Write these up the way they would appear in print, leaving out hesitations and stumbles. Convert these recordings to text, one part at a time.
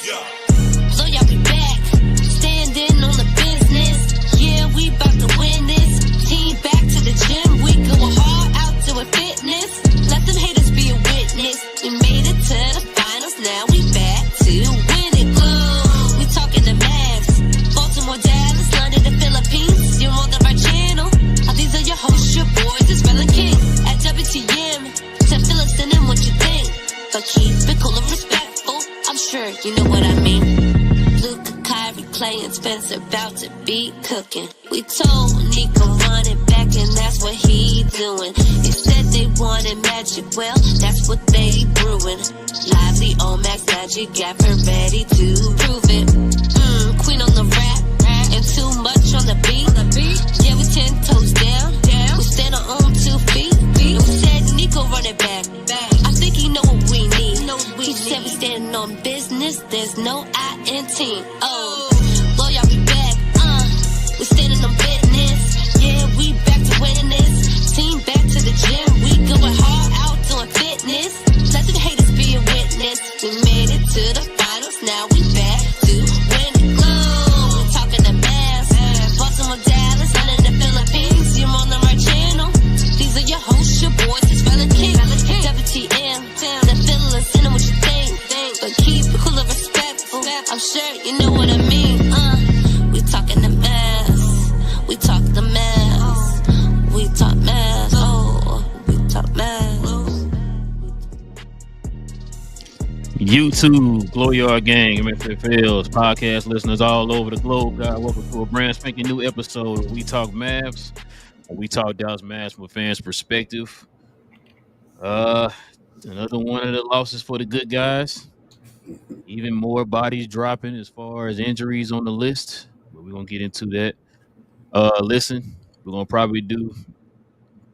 So y'all be back, standing on the business. Yeah, we about to win this. Team back to the gym, we going hard out doing fitness. Let them haters be a witness. We made it to the finals, now we back to win it. Blue, we talking the Mavs. Baltimore, Dallas, London, the Philippines. You're on the right channel. These are your hosts, your boys, it's Relle and King. At WTM, to fill us in what you think. But keep it cool and respectful, I'm sure you know what I mean. Luka, Kyrie playing, Spencer about to be cooking. We told Nico run it back and that's what he doing. They said they wanted magic, well, that's what they brewing. Lively, Max Magic, got her ready to prove it. Queen on the rap, and too much on the beat. Yeah, we 10 toes down. We stand on 2 feet. We said Nico run it back. I think he know what we need. He said we standing on business. There's no I in team. Oh, well, y'all be back. We standing on business. Yeah, we back to winning this. Team back to the gym. We going hard out doing fitness. Let the haters be a witness. We made it to the finals. Now we back to win it. Glow. Talking the Mavs. Baltimore, Dallas, London, the Philippines. You're on the right channel. These are your hosts, your boys, it's Relle and King. WTM, the feelings, in what you think. But keep it cool and respectful. I'm sure you know what I mean. We talking the Mavs. We talk the Mavs. We talk Mavs. Oh, we talk Mavs. YouTube, Glow Yard Gang, MFFLs, podcast listeners all over the globe. God, welcome to a brand spanking new episode of We Talk Mavs. We talk Dallas Mavs from a fan's perspective. Another one of the losses for the good guys. Even more bodies dropping as far as injuries on the list. But we're going to get into that. Listen, we're going to probably do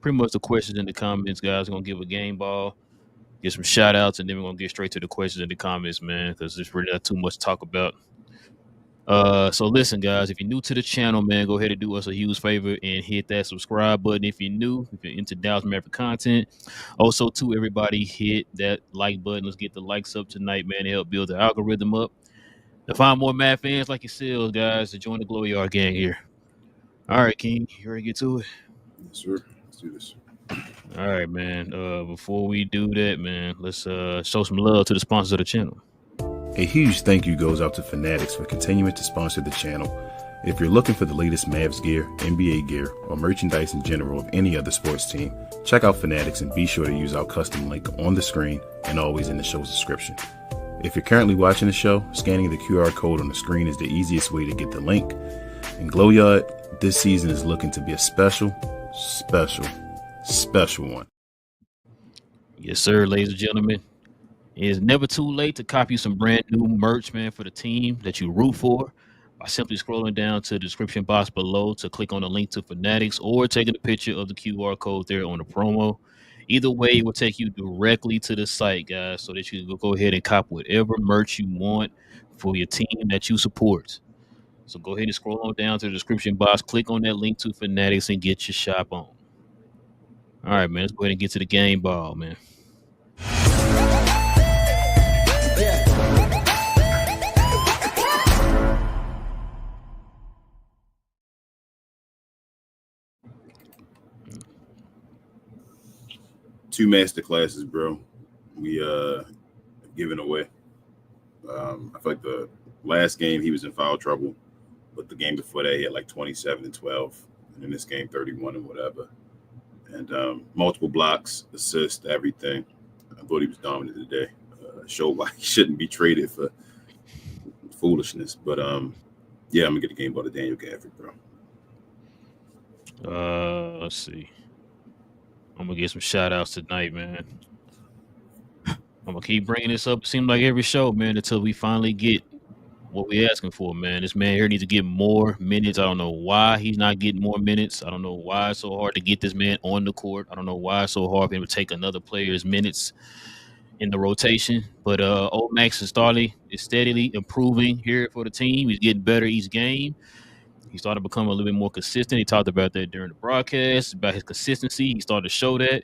pretty much the questions in the comments, guys. We're going to give a game ball, get some shout outs, and then we're going to get straight to the questions in the comments, man, because there's really not too much to talk about. So listen, guys, if you're new to the channel, man, go ahead and do us a huge favor and hit that subscribe button. If you're new, if you're into Dallas Mavericks content, also to everybody, hit that like button. Let's get the likes up tonight, man, to help build the algorithm up. To find more Mav fans like yourselves, guys, to join the Glow Yard Gang here. All right, King, you ready to get to it? Yes, sir. Let's do this. All right, man. Before we do that, man, let's show some love to the sponsors of the channel. A huge thank you goes out to FANATICS for continuing to sponsor the channel. If you're looking for the latest Mavs gear, NBA gear, or merchandise in general of any other sports team, check out FANATICS and be sure to use our custom link on the screen and always in the show's description. If you're currently watching the show, scanning the QR code on the screen is the easiest way to get the link. And Glow Yard, this season is looking to be a special one. Yes, sir, ladies and gentlemen. It's never too late to copy some brand new merch, man, for the team that you root for by simply scrolling down to the description box below to click on the link to FANATICS or taking a picture of the QR code there on the promo. Either way, it will take you directly to the site, guys, so that you can go ahead and cop whatever merch you want for your team that you support. So go ahead and scroll on down to the description box, click on that link to FANATICS, and get your shop on. All right, man, let's go ahead and get to the game ball, man. Two master classes, bro. We given away. I feel like the last game he was in foul trouble, but the game before that he had like 27 and 12, and in this game 31 and whatever. And multiple blocks, assists, everything. I thought he was dominant today. Showed why he shouldn't be traded for foolishness. But yeah, I'm gonna get the game ball to Daniel Gafford, bro. Let's see. I'm gonna get some shout outs tonight, man. I'm gonna keep bringing this up. It seems like every show, man, until we finally get what we're asking for, man. This man here needs to get more minutes. I don't know why he's not getting more minutes. I don't know why it's so hard to get this man on the court. I don't know why it's so hard for him to take another player's minutes in the rotation. But old Max is steadily improving here for the team. He's getting better each game. He started to become a little bit more consistent. He talked about that during the broadcast, about his consistency. He started to show that.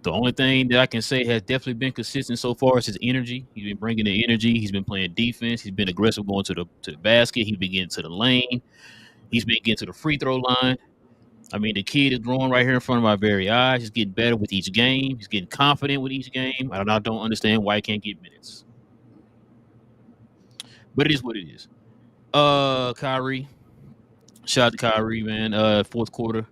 The only thing that I can say has definitely been consistent so far is his energy. He's been bringing the energy. He's been playing defense. He's been aggressive going to the basket. He's been getting to the lane. He's been getting to the free throw line. I mean, the kid is growing right here in front of our very eyes. He's getting better with each game. He's getting confident with each game. I don't understand why he can't get minutes. But it is what it is. Kyrie. Shout out to Kyrie, man. Fourth quarter.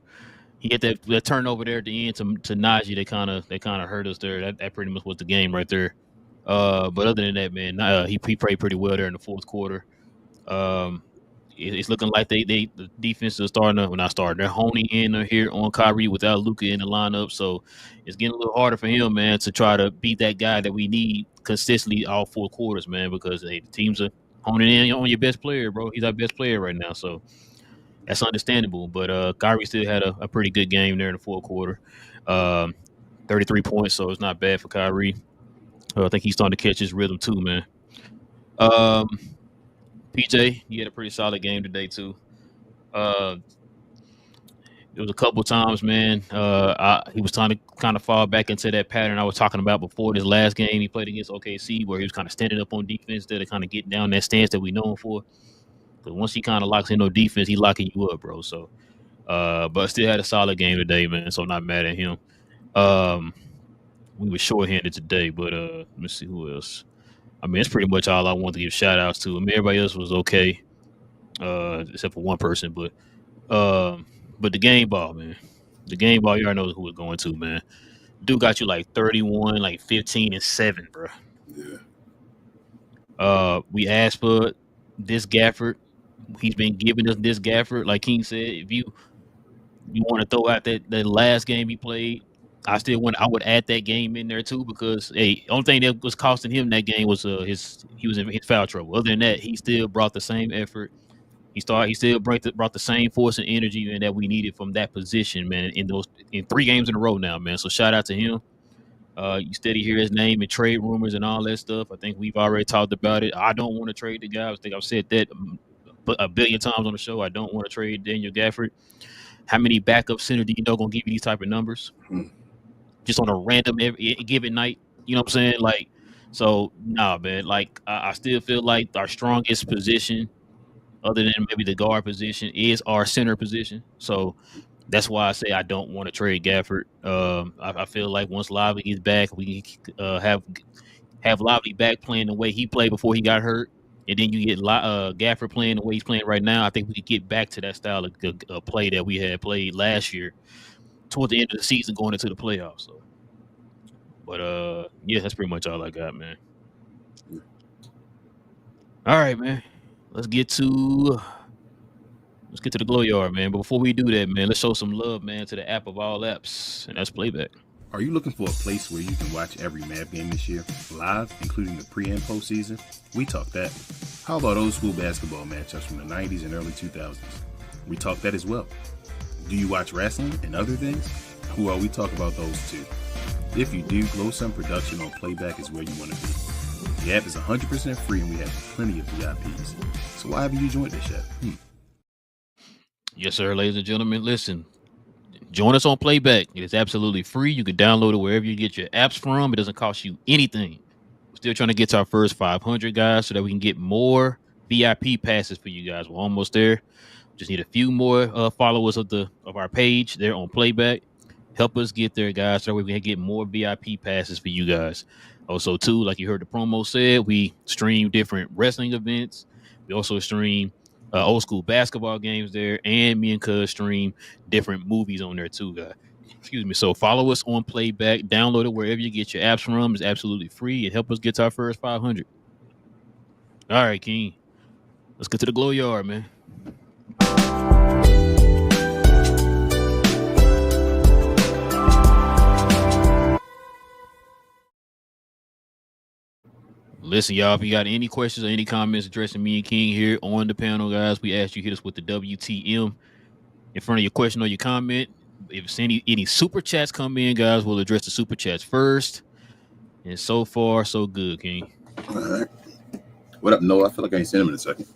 He had that turnover there at the end to Najee. They kind of hurt us there. That pretty much was the game right there. But other than that, man, he played pretty well there in the fourth quarter. It's looking like the defense is starting to, when I started, they're honing in here on Kyrie without Luka in the lineup. So it's getting a little harder for him, man, to try to beat that guy that we need consistently all 4 quarters, man, because the teams are honing in on your best player, bro. He's our best player right now. So that's understandable. But Kyrie still had a pretty good game there in the fourth quarter. 33 points, so it's not bad for Kyrie. I think he's starting to catch his rhythm too, man. PJ, he had a pretty solid game today too. It was a couple times, man. He was trying to kind of fall back into that pattern I was talking about before this last game he played against OKC, where he was kind of standing up on defense instead of kind of getting down that stance that we know him for. Because once he kind of locks in on defense, he locking you up, bro. So, but still had a solid game today, man. So I'm not mad at him. We were shorthanded today, but let me see who else. I mean, it's pretty much all I want to give shout outs to. I mean, everybody else was okay, except for one person. But the game ball, man. The game ball, you already know who was going to, man. Dude got you like 31, like 15 and 7, bro. Yeah. We asked for this Gafford. He's been giving us this Gafford. Like King said, if you want to throw out that last game he played, I would add that game in there too, because only thing that was costing him that game was he was in his foul trouble. Other than that, he still brought the same effort. He still brought the same force and energy, man, that we needed from that position, man, in 3 games in a row now, man. So shout out to him. You steady hear his name in trade rumors and all that stuff. I think we've already talked about it. I don't want to trade the guy. I think I've said that a billion times on the show. I don't want to trade Daniel Gafford. How many backup center do you know going to give you these type of numbers? Just on a random given night, you know what I'm saying? Like, so nah, man. Like, I still feel like our strongest position, other than maybe the guard position, is our center position. So that's why I say I don't want to trade Gafford. I feel like once Lively gets back, we can have Lively back playing the way he played before he got hurt, and then you get Gafford playing the way he's playing right now. I think we could get back to that style of play that we had played last year, toward the end of the season, going into the playoffs. So, but yeah, that's pretty much all I got, man. All right, man. Let's get to the Glow Yard, man. But before we do that, man, let's show some love, man, to the app of all apps, and that's Playback. Are you looking for a place where you can watch every Mav game this year, live, including the pre- and postseason? We talk that. How about old school basketball matchups from the 90s and early 2000s? We talk that as well. Do you watch wrestling and other things? Well, we talk about those too. If you do, Glow Sun Production on Playback is where you want to be. The app is 100% free and we have plenty of VIPs. So why haven't you joined us yet? Yes, sir, ladies and gentlemen. Listen, join us on Playback. It is absolutely free. You can download it wherever you get your apps from. It doesn't cost you anything. We're still trying to get to our first 500, guys, so that we can get more VIP passes for you guys. We're almost there. Just need a few more followers of our page there on Playback. Help us get there, guys, so we can get more VIP passes for you guys. Also, too, like you heard the promo said, we stream different wrestling events. We also stream old school basketball games there, and me and Cuz stream different movies on there too, guys. Excuse me. So follow us on Playback. Download it wherever you get your apps from. It's absolutely free. And help us get to our first 500. All right, King. Let's get to the Glow Yard, man. Listen, y'all, if you got any questions or any comments addressing me and King here on the panel, guys, we ask you hit us with the WTM in front of your question or your comment. If it's any super chats come in, guys, we'll address the super chats first. And so far, so good, King. All right. What up, Noah? I feel like I ain't seen him in a second.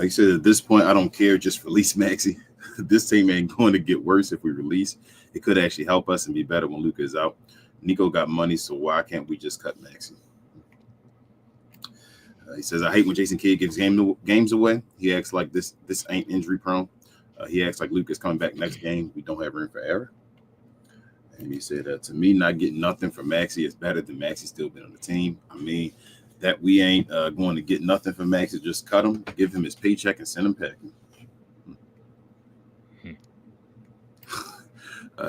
He said, at this point, I don't care. Just release Maxey. This team ain't going to get worse if we release It could actually help us and be better when Luka is out. Nico got money, so why can't we just cut Maxey? He says, I hate when Jason Kidd gives games away. He acts like this ain't injury prone. He acts like Luka's coming back next game. We don't have room for error. And he said, to me, not getting nothing from Maxey is better than Maxey still been on the team. I mean, that we ain't going to get nothing from Maxey, just cut him, give him his paycheck, and send him packing.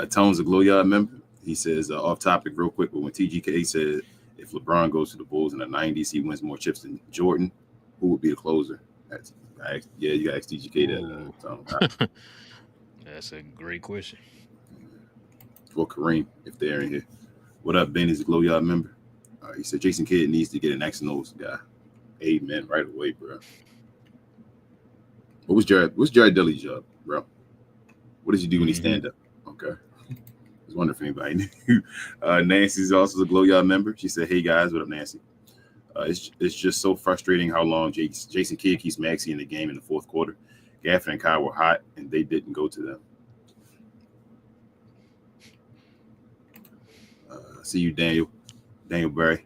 Tone's a Glow Yard member. He says, off topic real quick, but when TGK said if LeBron goes to the Bulls in the 90s, he wins more chips than Jordan, who would be the closer? You got to ask TGK that. That's a great question. For Kareem, if they're in here. What up, Ben? Is a Glow Yard member. He said Jason Kidd needs to get an X and O's guy. Amen. Right away, bro. What's Jared Dudley's job, bro? What does he do when he stand up? Okay. I was wondering if anybody knew. Nancy's also a Glow Yard member. She said, hey, guys. What up, Nancy? It's just so frustrating how long Jason Kidd keeps Maxey in the game in the fourth quarter. Gafford and Kyle were hot, and they didn't go to them. See you, Daniel Berry.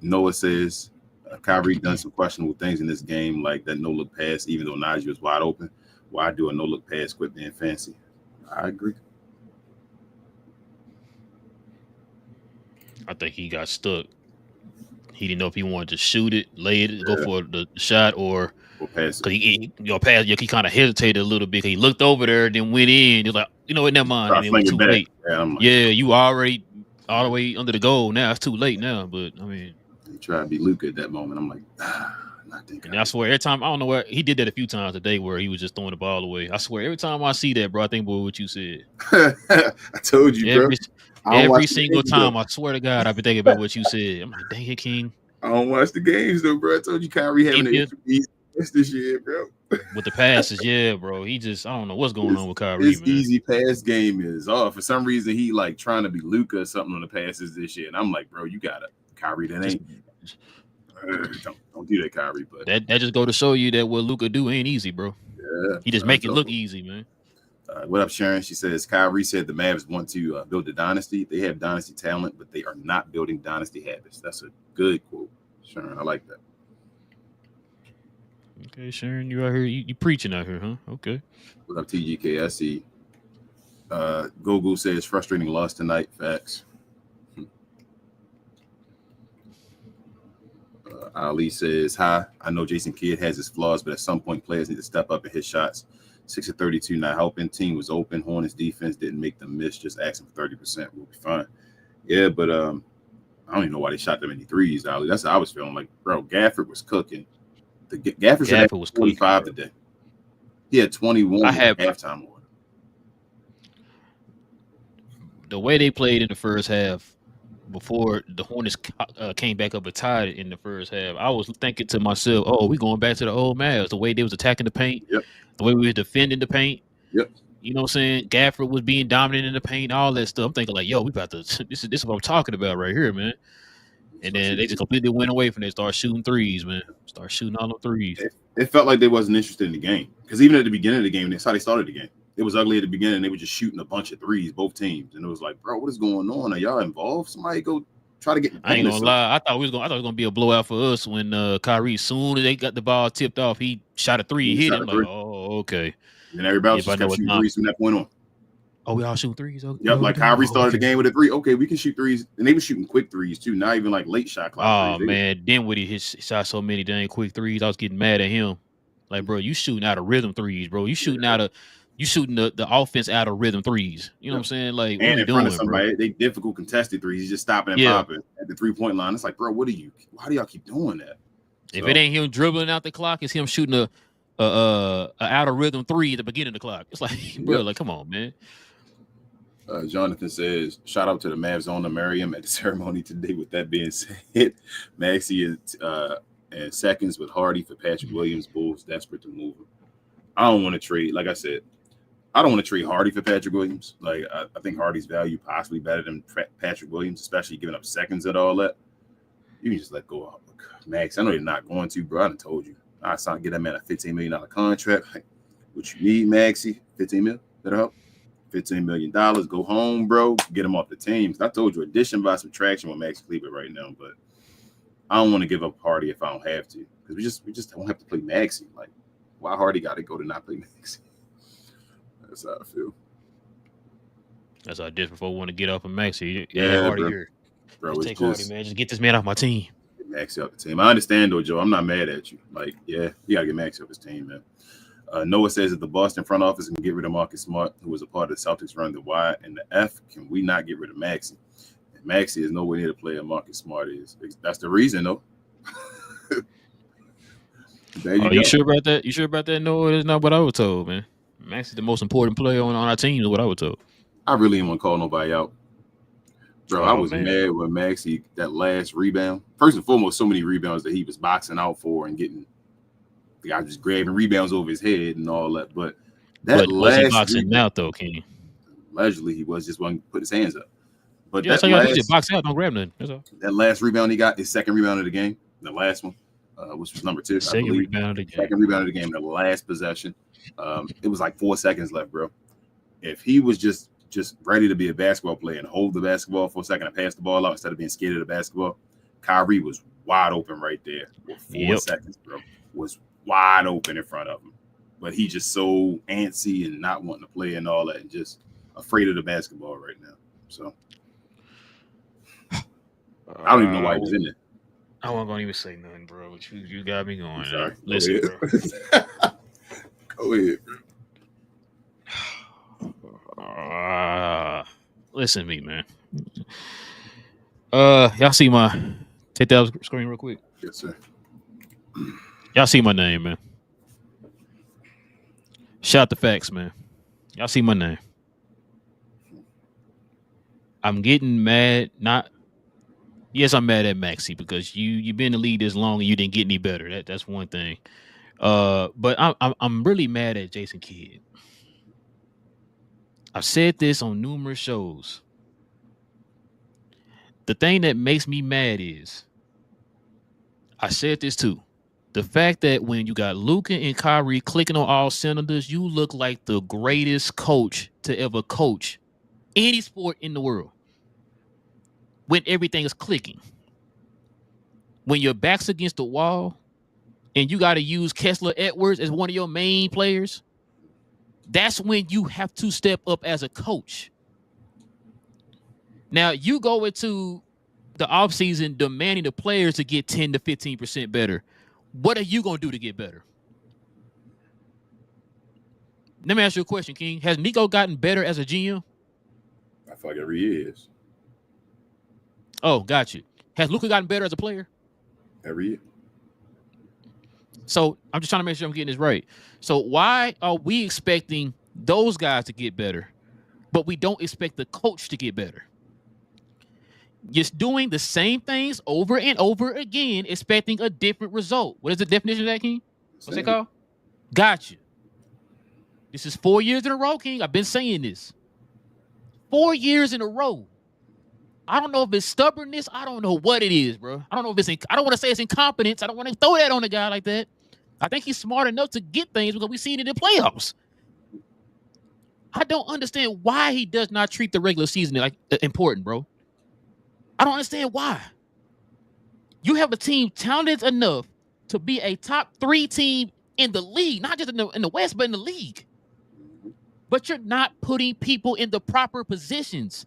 Noah says Kyrie done some questionable things in this game, like that no-look pass, even though Najee was wide open. Why do a no-look pass quit being fancy? I agree. I think he got stuck. He didn't know if he wanted to shoot it, lay it, go for the shot, or pass it. He kind of hesitated a little bit. He looked over there, then went in. He's like, you know what? Never mind. I mean, it was too late. Yeah, you already all the way under the goal. Now it's too late now. But I mean, he tried to be Luka at that moment. I'm like, not thinking. And I swear, every time I don't know where he did that a few times today, where he was just throwing the ball away. I swear, every time I see that, bro, I think about what you said. I told you, bro. Every single time, I swear to God, I've been thinking about what you said. I'm like, dang it, King. I don't watch the games though, bro. I told you Kyrie having an easy this year, bro. With the passes, yeah, bro. He just, I don't know what's going on with Kyrie. His easy pass game is off. For some reason, he like trying to be Luka or something on the passes this year. And I'm like, bro, you got it. Kyrie, that ain't. Don't do that, Kyrie. But that just go to show you that what Luka do ain't easy, bro. Yeah. He just make it look easy, man. What up, Sharon? She says, Kyrie said the Mavs want to build a dynasty. They have dynasty talent, but they are not building dynasty habits. That's a good quote, Sharon. I like that. Okay, Sharon, you out here. You preaching out here, huh? Okay. What up, TGK? I see. Gogo says, frustrating loss tonight. Facts. Ali says, hi. I know Jason Kidd has his flaws, but at some point, players need to step up and hit shots. 6 of 32 not helping. Team was open. Hornets defense didn't make them miss. Just asking for 30%. We'll be fine. Yeah, but I don't even know why they shot that many threes, Ali. That's how I was feeling. Like, bro, Gafford was cooking. Gafford was 25 today. He had 21 at halftime order. The way they played in the first half, before the Hornets came back up and tied it in the first half, I was thinking to myself, oh, we going back to the old Mavs. The way they was attacking the paint, the way we were defending the paint. Yep. You know what I'm saying? Gafford was being dominant in the paint, all that stuff. I'm thinking like, yo, we about to this is what I'm talking about right here, man. And then they just completely went away from it. Start shooting threes, man. Start shooting all the threes. It felt like they wasn't interested in the game. Because even at the beginning of the game, that's how they started the game. It was ugly at the beginning. They were just shooting a bunch of threes, both teams. And it was like, bro, what is going on? Are y'all involved? Somebody go try to get. I ain't gonna lie. I thought it was gonna be a blowout for us when Kyrie, soon as they got the ball tipped off, he shot a three, hit it. I'm like, oh, okay. And everybody else just kept shooting threes from that point on. Oh, we all shooting threes? Okay. Yep, like Kyrie started the game with a three. Okay, we can shoot threes. And they were shooting quick threes, too. Not even like late shot clock threes. Oh, man. Dinwiddie shot so many dang quick threes. I was getting mad at him. Like, bro, you shooting out of rhythm threes, bro. You shooting the offense out of rhythm threes. You know what I'm saying? Like, what are you doing, somebody, bro? They difficult contested threes. He's just stopping and popping at the 3-point line. It's like, bro, why do y'all keep doing that? If it ain't him dribbling out the clock, it's him shooting a out of rhythm three at the beginning of the clock. It's like, bro, like, come on, man. Jonathan says, shout out to the Mavs owner Miriam at the ceremony today. With that being said, Maxey and seconds with Hardy for Patrick Williams. Bulls desperate to move him. I don't want to trade. Like I said, I don't want to trade Hardy for Patrick Williams. Like I think Hardy's value possibly better than Patrick Williams, especially giving up seconds and all that. You can just let go of Max. I know you're not going to, bro. I done told you. I signed get that man a $15 million contract. Like, what you need, Maxey? $15 million? That'll help. $15 million. Go home, bro. Get him off the team. I told you, addition by subtraction with Max Kleber right now, but I don't want to give up Hardy if I don't have to, because we just don't have to play Maxey. Like, why Hardy got to go to not play Maxey? That's how I feel. That's how I did before I want to get off of Maxey. Yeah, Hardy bro. here. Bro, Just take Hardy, man. Just get this man off my team. Get Maxey off the team. I understand, though, Joe. I'm not mad at you. Like, yeah, you got to get Maxey off his team, man. Noah says that the Boston front office can get rid of Marcus Smart, who was a part of the Celtics run the Y and the F. Can we not get rid of Maxey? And Maxey is nowhere near the player Marcus Smart is. That's the reason, though. You sure about that? You sure about that? No, that's not what I was told, man. Maxey's the most important player on our team is what I was told. I really didn't want to call nobody out. Bro, I was mad with Maxey, that last rebound. First and foremost, so many rebounds that he was boxing out for and getting – the guy just grabbing rebounds over his head and all that. But that was he last boxing out, though, King? Allegedly, he was just one put his hands up. But that's how y'all just box out, don't grab nothing. That's all. That last rebound he got, his second rebound of the game, the last one, which was number 2. Second rebound of the game. Second rebound of the game, the last possession. It was like 4 seconds left, bro. If he was just ready to be a basketball player and hold the basketball for a second and pass the ball out instead of being scared of the basketball, Kyrie was wide open right there with 4 seconds, bro. Was wide open in front of him. But he just so antsy and not wanting to play and all that and just afraid of the basketball right now. So I don't even know why he was in there. I wasn't going to even say nothing, bro. But you got me going. Sorry. Listen, bro. Go ahead. Listen to me, man. Y'all see my take that screen real quick? Yes, sir. Y'all see my name, man. Shout the facts, man. Y'all see my name. I'm getting mad. Yes, I'm mad at Maxey because you've been in the league this long and you didn't get any better. That's one thing. But I'm really mad at Jason Kidd. I've said this on numerous shows. The thing that makes me mad is, I said this too. The fact that when you got Luka and Kyrie clicking on all cylinders, you look like the greatest coach to ever coach any sport in the world. When everything is clicking. When your back's against the wall and you got to use Kessler Edwards as one of your main players, that's when you have to step up as a coach. Now, you go into the offseason demanding the players to get 10 to 15% better. What are you going to do to get better? Let me ask you a question, King. Has Nico gotten better as a GM? I feel like every year is. Oh, got you. Has Luka gotten better as a player? Every year. So I'm just trying to make sure I'm getting this right. So why are we expecting those guys to get better, but we don't expect the coach to get better? Just doing the same things over and over again, expecting a different result. What is the definition of that, King? What's it called? Gotcha. This is 4 years in a row, King. I've been saying this. 4 years in a row. I don't know if it's stubbornness. I don't know what it is, bro. I don't know if it's I don't want to say it's incompetence. I don't want to throw that on a guy like that. I think he's smart enough to get things because we've seen it in playoffs. I don't understand why he does not treat the regular season like important, bro. I don't understand why. You have a team talented enough to be a top 3 team in the league, not just in the West, but in the league. But you're not putting people in the proper positions.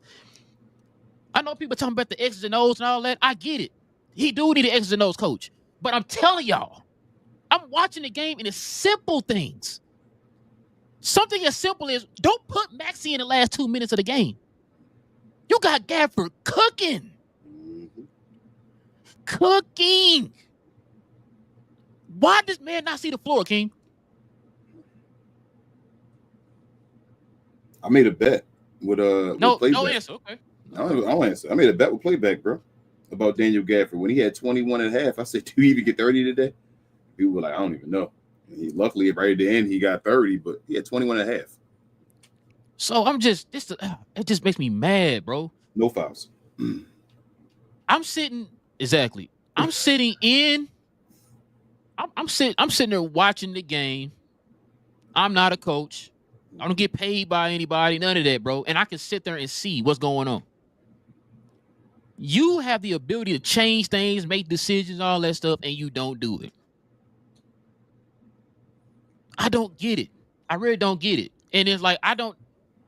I know people talking about the X's and O's and all that. I get it. He do need an X's and O's coach. But I'm telling y'all, I'm watching the game and it's simple things. Something as simple as don't put Maxey in the last 2 minutes of the game. You got Gafford cooking. Cooking. Why does man not see the floor, King? I made a bet with no Playback. answer. Okay. I'll answer. I made a bet with Playback, bro, about Daniel Gafford. When he had 21 and a half, I said, do you even get 30 today? People were like, I don't even know. And he luckily right at the end he got 30, but he had 21 and a half. So I'm just it just makes me mad, bro. No fouls. I'm sitting I'm sitting there watching the game. I'm not a coach. I don't get paid by anybody, none of that, bro. And I can sit there and see what's going on. You have the ability to change things, make decisions, all that stuff, and you don't do it. I don't get it. I really don't get it. And it's like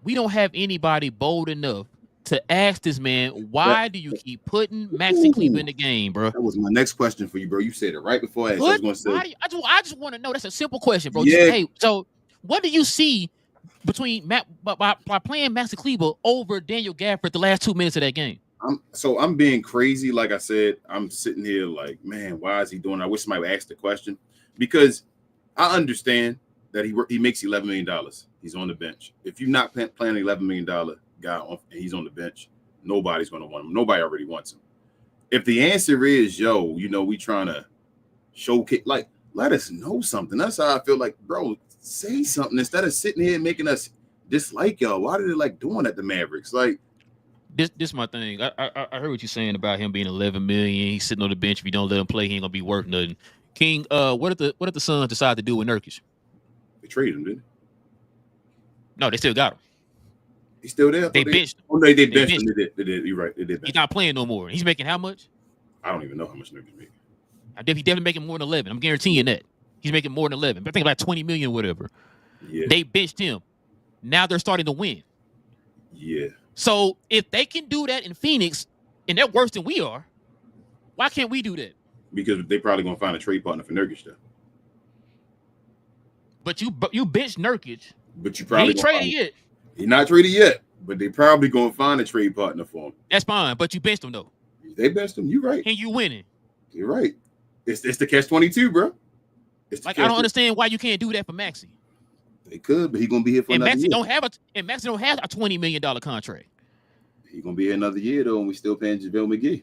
we don't have anybody bold enough to ask this man, why do you keep putting Maxi Kleber in the game, bro? That was my next question for you, bro. You said it right before I asked. I was going to say, I just want to know. That's a simple question, bro. Yeah. Hey, so what do you see between by playing Maxi Kleber over Daniel Gafford the last 2 minutes of that game? I'm being crazy. Like I said, I'm sitting here like, man, why is he doing? I wish somebody would ask the question, because I understand that he makes $11 million. He's on the bench. If you're not playing an $11 million guy and he's on the bench, nobody's going to want him. Nobody already wants him. If the answer is, we trying to showcase, like, let us know something. That's how I feel like, bro, say something instead of sitting here making us dislike y'all. Why do they like doing that to Mavericks? Like, This my thing. I heard what you're saying about him being 11 million. He's sitting on the bench. If you don't let him play, he ain't gonna be worth nothing. King, what did the Suns decide to do with Nurkic? they traded him, didn't No, they still got him. they? He's still there. They benched him. Oh, no, they benched him. They did. You're right. They did. He's not playing no more. He's making how much? I don't even know how much Nurkic making. He's definitely making more than 11. I'm guaranteeing that. He's making more than 11. I think about 20 million or whatever. Yeah. They benched him. Now they're starting to win. Yeah. So if they can do that in Phoenix, and they're worse than we are, why can't we do that? Because they probably gonna find a trade partner for Nurkic though. But you benched Nurkic. But you He probably ain't traded yet. He's not traded yet, but they probably gonna find a trade partner for him. That's fine. But you benched him though. They benched him. You right. And you winning. You're right. It's the catch-22, bro. Like, I don't understand why you can't do that for Maxi. They could, but he's gonna be here for And another Maxi year. Maxi don't have a $20 million contract. He's gonna be here another year though, and we still paying JaVale McGee.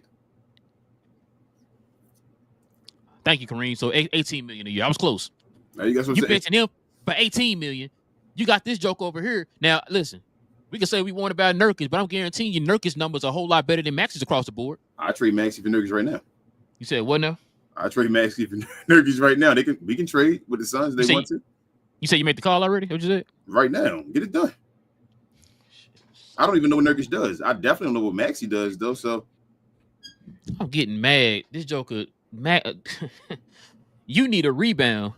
Thank you, Kareem. So 18 million a year. I was close. Now you got what You I'm saying. benching him for 18 million. You got this joke over here. Now, listen, we can say we want about Nurkic, but I'm guaranteeing you Nurkic's numbers are a whole lot better than Maxi's across the board. I trade Maxey for Nurkic right now. You said what now? I trade Maxey for Nurkic right now. We can trade with the Suns if they want to. You said you made the call already? What you said? Right now. Get it done. I don't even know what Nurkic does. I definitely don't know what Maxey does, though. So I'm getting mad. This joker, you need a rebound.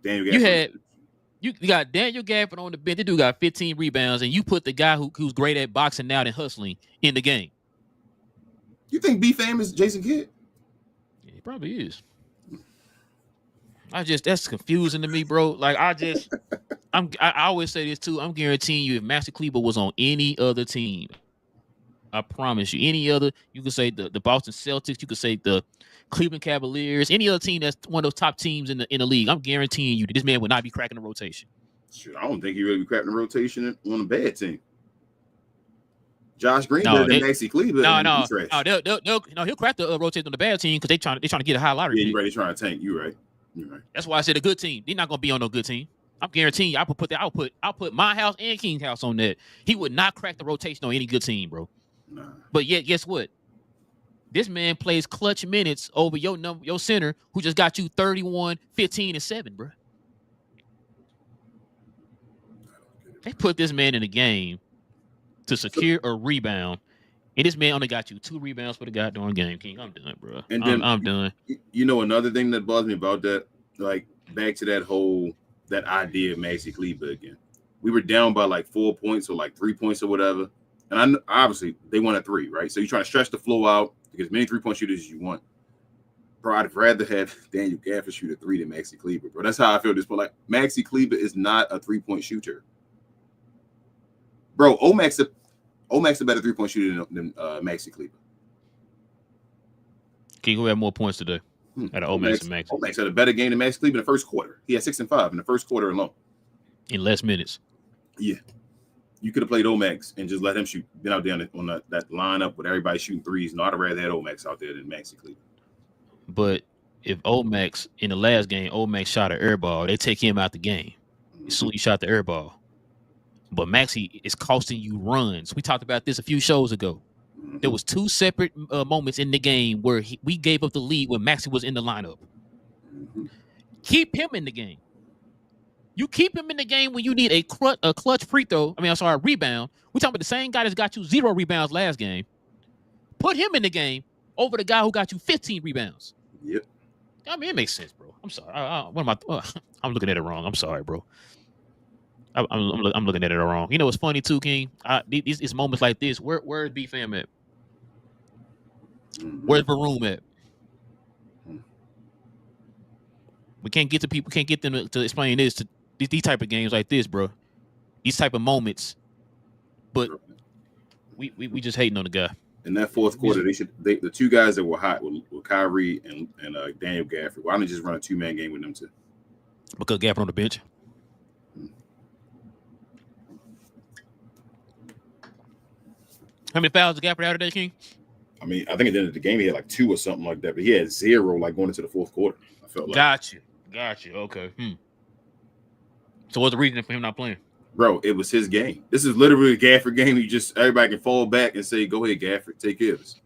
Daniel You got Daniel Gafford on the bench. This dude got 15 rebounds, and you put the guy who's great at boxing out and hustling in the game. You think B-Fam is Jason Kidd? Yeah, he probably is. That's confusing to me, bro. Like, I always say this too. I'm guaranteeing you, if Maxi Kleber was on any other team, I promise you, any other, you could say the Boston Celtics, you could say the Cleveland Cavaliers, any other team that's one of those top teams in the league, I'm guaranteeing you that this man would not be cracking the rotation. Sure, I don't think he really be cracking the rotation on a bad team. Josh Green better than Maxi Kleber. He'll crack the rotation on the bad team because they trying to get a high lottery. Yeah, you're right. They're trying to tank. You're right. That's why I said a good team. They're not gonna be on no good team. I'm guaranteeing you. I'll put my house and King's house on that. He would not crack the rotation on any good team, bro. Nah. But yet, guess what? This man plays clutch minutes over your center, who just got you 31, 15, and 7, bro. They put this man in the game to secure a rebound, and this man only got you 2 rebounds for the goddamn game. King, I'm done, bro. And then, I'm done. You know, another thing that bothers me about that, like back to that idea of Maxi Kleber again. We were down by like 4 points or like 3 points or whatever. And obviously they won at 3, right? So you're trying to stretch the flow out to get as many 3-point shooters as you want. Bro, I'd rather have Daniel Gafford shoot a 3 than Maxi Kleber, bro. That's how I feel at this point. Like, Maxi Kleber is not a 3-point shooter. Bro, Omac's a better 3-point shooter than Maxi Kleber. King, who had more points today? Out of Omax and Maxi. Omax had a better game than Maxi Kleber in the first quarter. He had 6 and 5 in the first quarter alone. In less minutes. Yeah. You could have played Omax and just let him shoot. Been out there on that lineup with everybody shooting threes. No, I'd rather had Omax out there than Maxi Kleber. But if Omax, in the last game, Omax shot an air ball, they take him out the game. As soon as he shot the air ball. But Maxi is costing you runs. We talked about this a few shows ago. There was 2 separate moments in the game where we gave up the lead when Maxi was in the lineup. Keep him in the game. You keep him in the game when you need a clutch free throw. A rebound. We're talking about the same guy that's got you 0 rebounds last game. Put him in the game over the guy who got you 15 rebounds. Yep. It makes sense, bro. I'm sorry. What am I? I'm looking at it wrong. I'm sorry, bro. I'm looking at it wrong. You know what's funny too, King? It's moments like this. Where's B fam at? Mm-hmm. Where's Baroom at? We can't get to people. Can't get them to explain this to these type of games like this, bro. These type of moments. But we just hating on the guy. In that fourth quarter, the two guys that were hot were Kyrie and Daniel Gafford. Why don't you just run a 2-man game with them two? Because Gafford on the bench. How many fouls did Gafford out today, King? I think at the end of the game he had like 2 or something like that, but he had 0 like going into the fourth quarter. I felt like. Got you. Okay. So what's the reason for him not playing? Bro, it was his game. This is literally a Gafford game. Everybody can fall back and say, "Go ahead, Gafford, take care of this."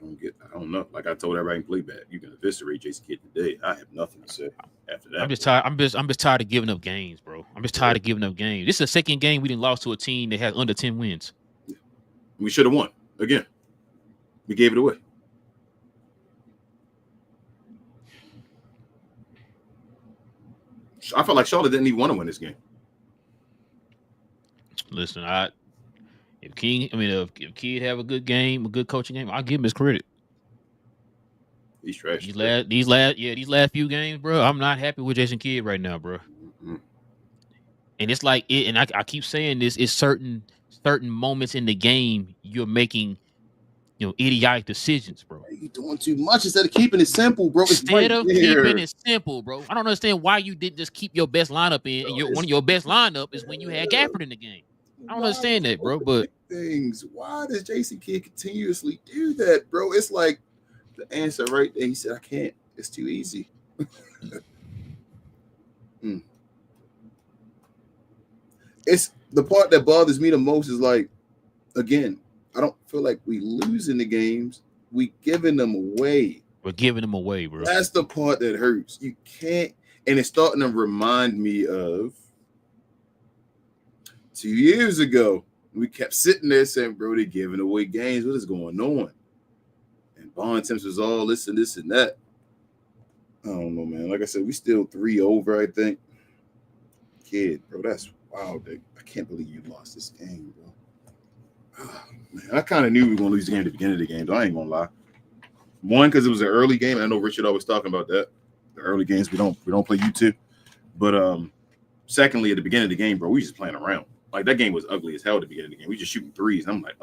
I don't know. Like I told everybody in Playback, you can eviscerate Jason Kidd today. I have nothing to say after that. I'm just tired. I'm just tired of giving up games, bro. I'm just tired of giving up games. This is the second game we didn't lost to a team that has under 10 wins. We should have won again. We gave it away. I felt like Charlotte didn't even want to win this game. Listen, if Kidd have a good game, a good coaching game, I'll give him his credit. He's trash. These last few games, bro. I'm not happy with Jason Kidd right now, bro. Mm-hmm. And it's like it, and I keep saying this. It's certain moments in the game you're making, idiotic decisions, bro. You're doing too much instead of keeping it simple, bro. Instead of keeping it simple, bro. I don't understand why you didn't just keep your best lineup in. And one of your best lineup is when you had Gafford in the game. I don't understand that, bro. But things. Why does Jason Kidd continuously do that, bro? It's like the answer right there. He said, "I can't. It's too easy." It's the part that bothers me the most is like, again, I don't feel like we losing the games. We giving them away. We're giving them away, bro. That's the part that hurts. You can't, and it's starting to remind me of 2 years ago. We kept sitting there saying, "Bro, they're giving away games. What is going on?" And Bond Temps was all this and this and that. I don't know, man. Like I said, we still 3 over, I think. Kid, bro, that's wild. I can't believe you lost this game, bro. Oh, man, I kind of knew we were going to lose the game at the beginning of the game, so I ain't going to lie. One, because it was an early game. I know Richard always talking about that. The early games, we don't play YouTube. But secondly, at the beginning of the game, bro, we just playing around. Like, that game was ugly as hell at the beginning of the game. We just shooting threes. And I'm like,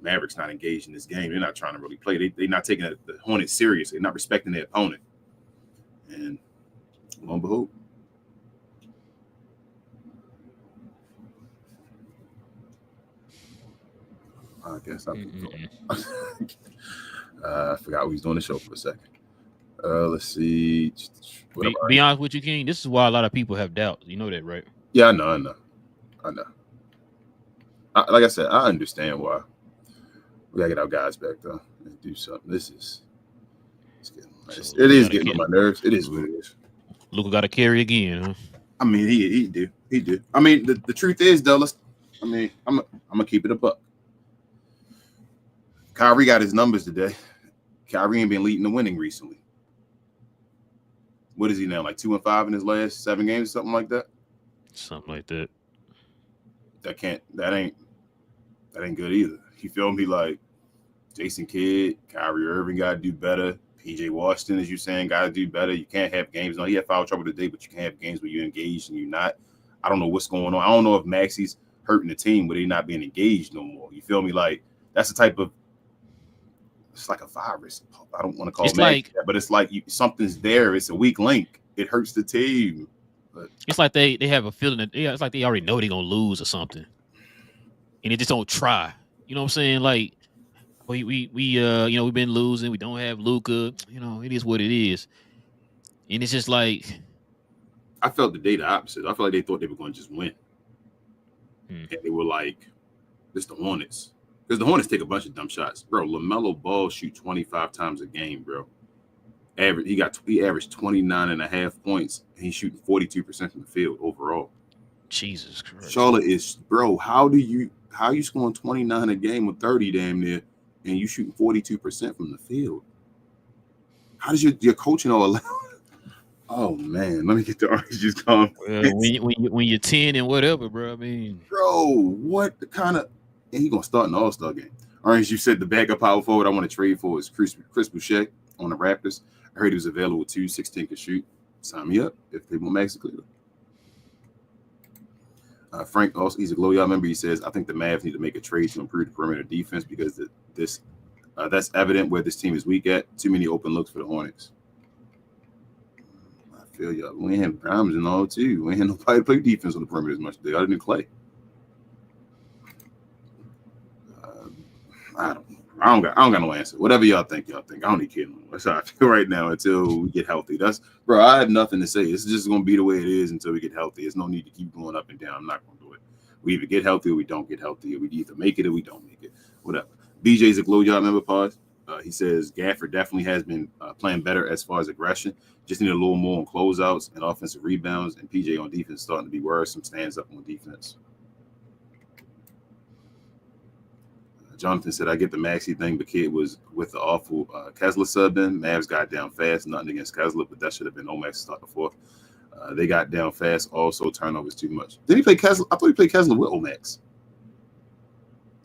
Mavericks not engaged in this game. They're not trying to really play. They're not taking the Hornets seriously. They're not respecting their opponent. And lo and behold. I guess I forgot we was doing the show for a second. Let's see. Be honest with you, King. This is why a lot of people have doubts. You know that, right? Yeah, I know. Like I said, I understand why. We gotta get our guys back though and do something. It is getting on my nerves. It is what it is. Luka got to carry again, huh? I mean, he did. I mean, the truth is, though, I'm gonna keep it a buck. Kyrie got his numbers today. Kyrie ain't been leading the winning recently. What is he now? Like 2-5 in his last 7 games, something like that. Something like that. That ain't good either. You feel me? Like Jason Kidd, Kyrie Irving got to do better. PJ Washington, as you're saying, got to do better. You can't have games. No, he had foul trouble today, but you can't have games where you're engaged and you're not. I don't know what's going on. I don't know if Maxey's hurting the team where they're not being engaged no more. You feel me? Like that's the type of. It's like a virus. I don't want to call it like that, but it's like something's there. It's a weak link. It hurts the team. But it's like they have a feeling that it's like they already know they're gonna lose or something, and they just don't try. You know what I'm saying? Like we we've been losing. We don't have Luka. It is what it is, and it's just like I felt the day the opposite. I felt like they thought they were going to just win, and they were like, "This the Hornets." Because the Hornets take a bunch of dumb shots. Bro, LaMelo Ball shoot 25 times a game, bro. He averaged 29.5 points, and he's shooting 42% from the field overall. Jesus Christ. Charlotte is, bro. How you scoring 29 a game with 30 damn near, and you shooting 42% from the field? How does your coaching all allow? Oh man, let me get the orange juice going. Well, when you're 10 and whatever, bro. I mean, bro, what kind of? And he gonna start in the All-Star game. Orange, you said the backup power forward I want to trade for is Chris Boucher on the Raptors. I heard he was available too. 16 can shoot. Sign me up if they want Maxi Cleveland. Frank also, he's a Glow Y'all member. He says, I think the Mavs need to make a trade to improve the perimeter defense because that's evident where this team is weak at. Too many open looks for the Hornets. I feel y'all. We ain't have Grimes and all too. We ain't had nobody to play defense on the perimeter as much as they other than Clay. I don't got no answer. Whatever y'all think. I don't need kidding. That's how I feel right now until we get healthy. Bro, I have nothing to say. It's just gonna be the way it is until we get healthy. There's no need to keep going up and down. I'm not gonna do it. We either get healthy or we don't get healthy. Or we either make it or we don't make it. Whatever. BJ's a Glow Job member. Pause. He says Gafford definitely has been playing better as far as aggression. Just need a little more on closeouts and offensive rebounds. And PJ on defense starting to be worrisome. Stands up on defense. Jonathan said, I get the Maxi thing, but kid was with the awful Kessler sub in. Mavs got down fast. Nothing against Kessler, but that should have been Omax to start the fourth. They got down fast. Also, turnovers too much. Did he play Kessler? I thought he played Kessler with Omax.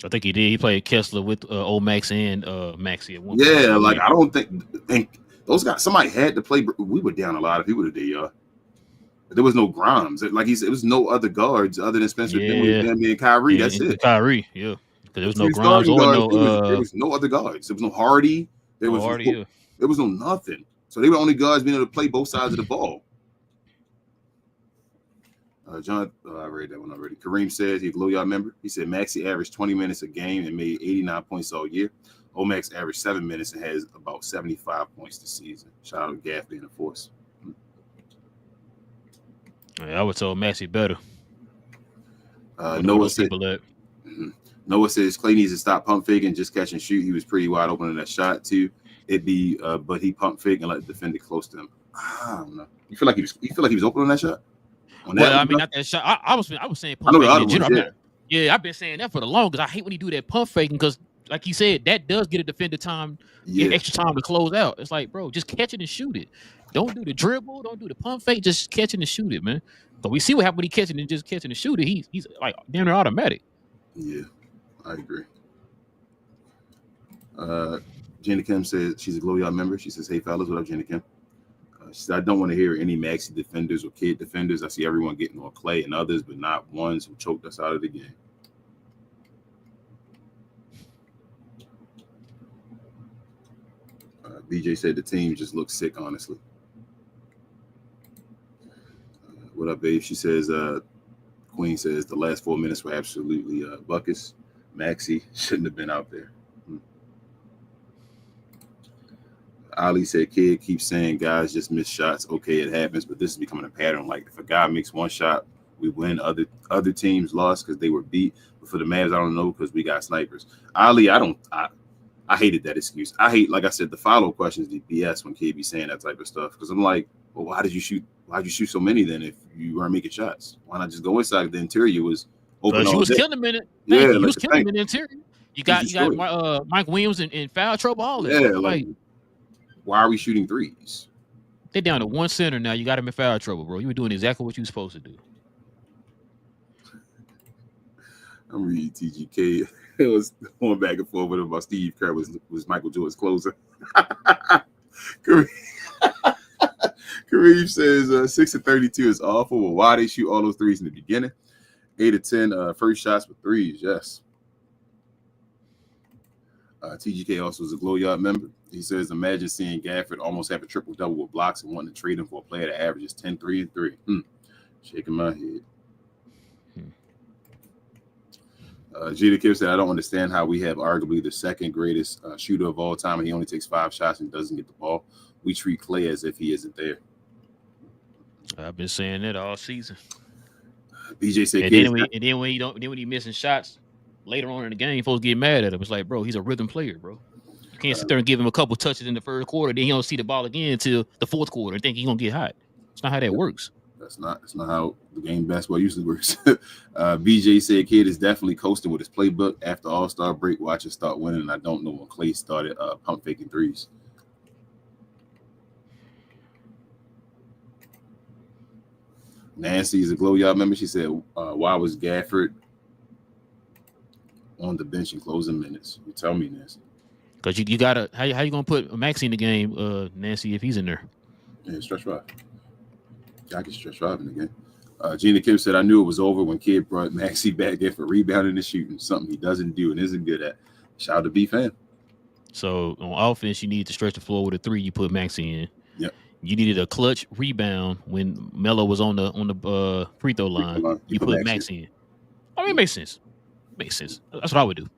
I think he did. He played Kessler with Omax and Maxi at one point. Yeah, like I don't think those guys. Somebody had to play. We were down a lot of people today, y'all. But there was no Grimes. Like he said, it was no other guards other than Spencer Dinwiddie and Kyrie. That's it. Kyrie, yeah. There was no Grimes or there was no other guards. There was no Hardy. There was no nothing. So they were only guards being able to play both sides of the ball. John, I read that one already. Kareem says he's a Glow Y'all member. He said Maxi averaged 20 minutes a game and made 89 points all year. Omax averaged 7 minutes and has about 75 points this season. Shout out to Gaff being a force. Yeah, I would tell Maxi better. Noah says Clay needs to stop pump faking, just catch and shoot. He was pretty wide open in that shot too. But he pump fake and let the defender close to him. I don't know. You feel like he was open on that shot? Not that shot. I was saying pump faking in general. I've been saying that for the longest. I hate when he do that pump faking because, like you said, that does get a defender time, extra time to close out. It's like, bro, just catch it and shoot it. Don't do the dribble. Don't do the pump fake. Just catch it and shoot it, man. But we see what happened when he catch it and just catching and shoot it. He's like damn near automatic. Yeah. I agree. Jenny Kim says she's a Glow Y'all member. She says, hey, fellas, what up, Jenny Kim? She said, I don't want to hear any Maxi defenders or kid defenders. I see everyone getting on Clay and others, but not ones who choked us out of the game. BJ said the team just looks sick, honestly. What up, babe? She says, Queen says the last 4 minutes were absolutely buckets. Maxi shouldn't have been out there. Ali said, kid keeps saying guys just miss shots. Okay, it happens, but this is becoming a pattern. Like if a guy makes one shot, we win. Other teams lost because they were beat. But for the Mavs, I don't know because we got snipers. Ali, I hated that excuse. I hate, like I said, the follow-up questions, the BS when kid be saying that type of stuff. Because I'm like, well, why did you shoot so many then if you weren't making shots? Why not just go inside if the interior was open? She was killing him in it. Yeah, he was killing him in the interior. You got Mike Williams in foul trouble, all this. Yeah, like why are we shooting threes? They're down to one center now. You got him in foul trouble, bro. You were doing exactly what you were supposed to do. I'm reading TGK. It was going back and forth with him about Steve Kerr was Michael Jordan's closer. Kareem says 6 of 32 is awful. Well, why they shoot all those threes in the beginning? 8 of 10 first shots with threes. Yes. TGK also is a Glow Yard member. He says, imagine seeing Gafford almost have a triple-double with blocks and wanting to trade him for a player that averages 10, 3, and 3. Shaking my head. Gina Kim said, I don't understand how we have arguably the second greatest shooter of all time, and he only takes 5 shots and doesn't get the ball. We treat Clay as if he isn't there. I've been saying that all season. BJ said, and then when he missing shots later on in the game, folks get mad at him. It's like, bro, he's a rhythm player, bro. You can't sit there and give him a couple touches in the first quarter, then he don't see the ball again until the fourth quarter and think he's gonna get hot. It's not how that works. That's not how the game basketball usually works. BJ said Kid is definitely coasting with his playbook after All-Star break. Watch it start winning. And I don't know when Clay started pump faking threes. Nancy is a glow y'all member. She said, why was Gafford on the bench in closing minutes? You tell me, Nancy. Because you gotta how you gonna put Maxey in the game, Nancy, if he's in there? Yeah, stretch five. I can stretch five in the game. Gina Kim said, I knew it was over when Kid brought Maxey back in for rebounding and shooting, something he doesn't do and isn't good at. Shout out to B fan. So on offense, you need to stretch the floor with a three. You put Maxey in. Yep. You needed a clutch rebound when Melo was on the free throw line. You put Maxey in. I mean, it makes sense. Makes sense. That's what I would do.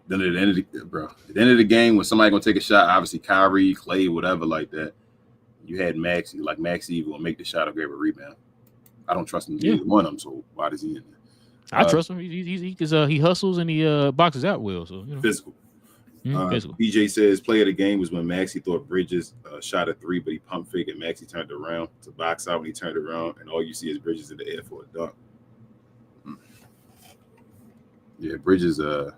Then at the end of the game, when somebody gonna take a shot, obviously Kyrie, Clay, whatever like that, you had Maxey. Like Maxey will make the shot or grab a rebound. I don't trust him either one of them. So why does he in there? I trust him. He hustles and he boxes out well. So physical. Physical. BJ says play of the game was when Maxey thought Bridges shot a three, but he pump fake and Maxey turned around to box out when he turned around, and all you see is Bridges in the air for a dunk. Yeah, Bridges. I'm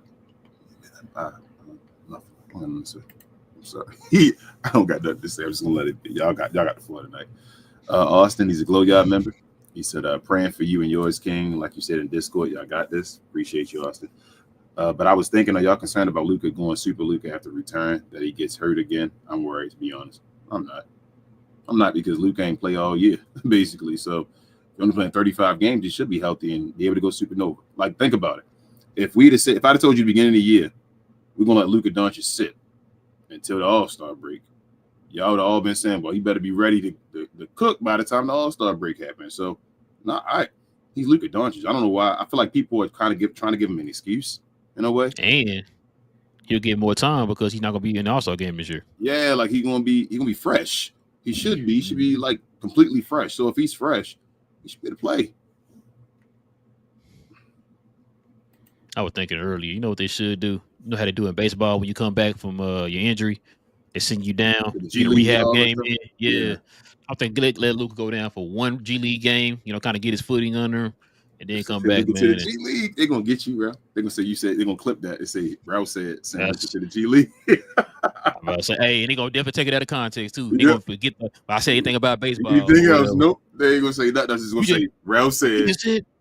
sorry. I don't got nothing to say. I'm just gonna let it be. Y'all got the floor tonight. Austin, he's a Glow Yard member. He said, praying for you and yours, King. Like you said in Discord, y'all got this. Appreciate you, Austin. But I was thinking, are y'all concerned about Luka going Super Luka after return, that he gets hurt again? I'm worried, to be honest. I'm not because Luka ain't play all year, basically. So if you're only playing 35 games, he should be healthy and be able to go supernova. Like, think about it. If I'd have told you at the beginning of the year, we're gonna let Luka Doncic sit until the All-Star break, y'all would have all been saying, well, he better be ready to cook by the time the All-Star break happens. So, he's Luka Doncic. I don't know why. I feel like people are trying to give him an excuse in a way. And he'll get more time because he's not gonna be in the All-Star game this year. Yeah, like he's gonna be fresh. He should be. He should be like completely fresh. So if he's fresh, he should be able to play. I was thinking earlier, you know what they should do? You know how they do in baseball when you come back from your injury, they send you down in a rehab game. Yeah. I think let Luka go down for one G League game, kind of get his footing under him, and then come back, man. To the G League, they're gonna get you, bro. They're gonna say they're gonna clip that and say Ralph said send to the G League. I'm about to say, hey, and they gonna definitely take it out of context too. They gonna forget if I say anything about baseball. Anything else? Nope. They ain't gonna say that. That's just gonna say Ralph said.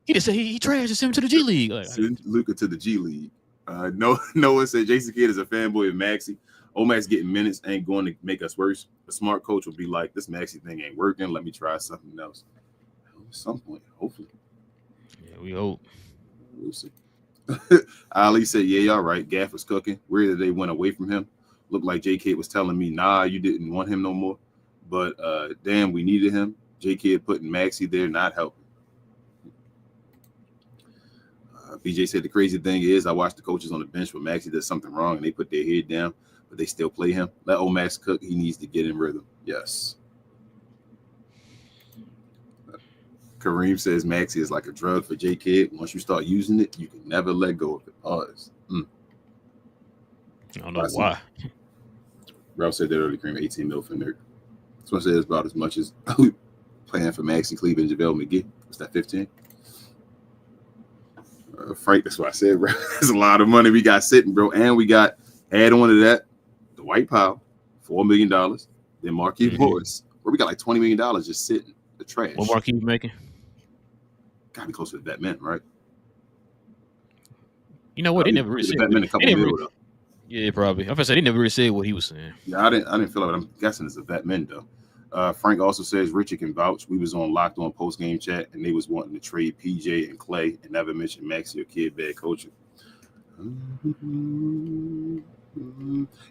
He just said he trashed. Send him to the G League. Send Luka to the G League. Noah said Jason Kidd is a fanboy of Maxey. Omax getting minutes ain't going to make us worse. A smart coach will be like, this Maxey thing ain't working. Let me try something else. At some point, hopefully. Yeah, we hope. We'll see. Ali said, yeah, y'all right. Gaff was cooking. Where did they went away from him? Looked like J.K. was telling me, nah, you didn't want him no more. But damn, we needed him. J.K. putting Maxey there, not helping. BJ said the crazy thing is I watched the coaches on the bench when Maxey does something wrong and they put their head down, but they still play him. Let old Max cook. He needs to get in rhythm. Yes. Kareem says Maxey is like a drug for J Kidd. Once you start using it, you can never let go of it. Pause. I don't know why. Ralph said that earlier, Kareem, 18 mil for nerd. So I said it's about as much as playing for Maxey, Cleveland, JaVale McGee. What's that, 15? Frank, that's what I said, bro. There's a lot of money we got sitting, bro. And we got, add on to that, the White Powell, $4 million. Then Marquise Morris, where we got like $20 million just sitting, the trash. What Marquise making? Got to be closer to that man, right? You know what? They never really said. Yeah, probably. I was say they never really said what he was saying. Yeah, I didn't feel like it. I'm guessing it's a vet men though. Frank also says Richard can vouch. We was on Locked On post game chat, and they was wanting to trade PJ and Clay, and never mentioned Maxey or Kid bad coaching.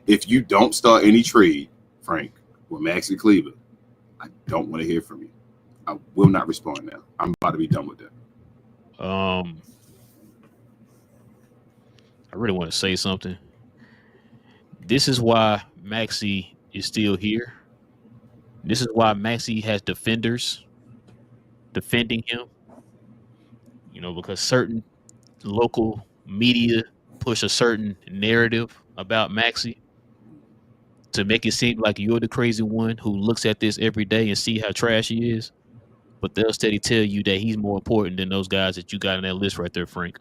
If you don't start any trade, Frank, with Maxey Cleveland, I don't want to hear from you. I will not respond now. I'm about to be done with that. I really want to say something. This is why Maxey is still here. This is why Maxey has defenders defending him. Because certain local media push a certain narrative about Maxey to make it seem like you're the crazy one who looks at this every day and see how trash he is. But they'll steady tell you that he's more important than those guys that you got on that list right there, Frank.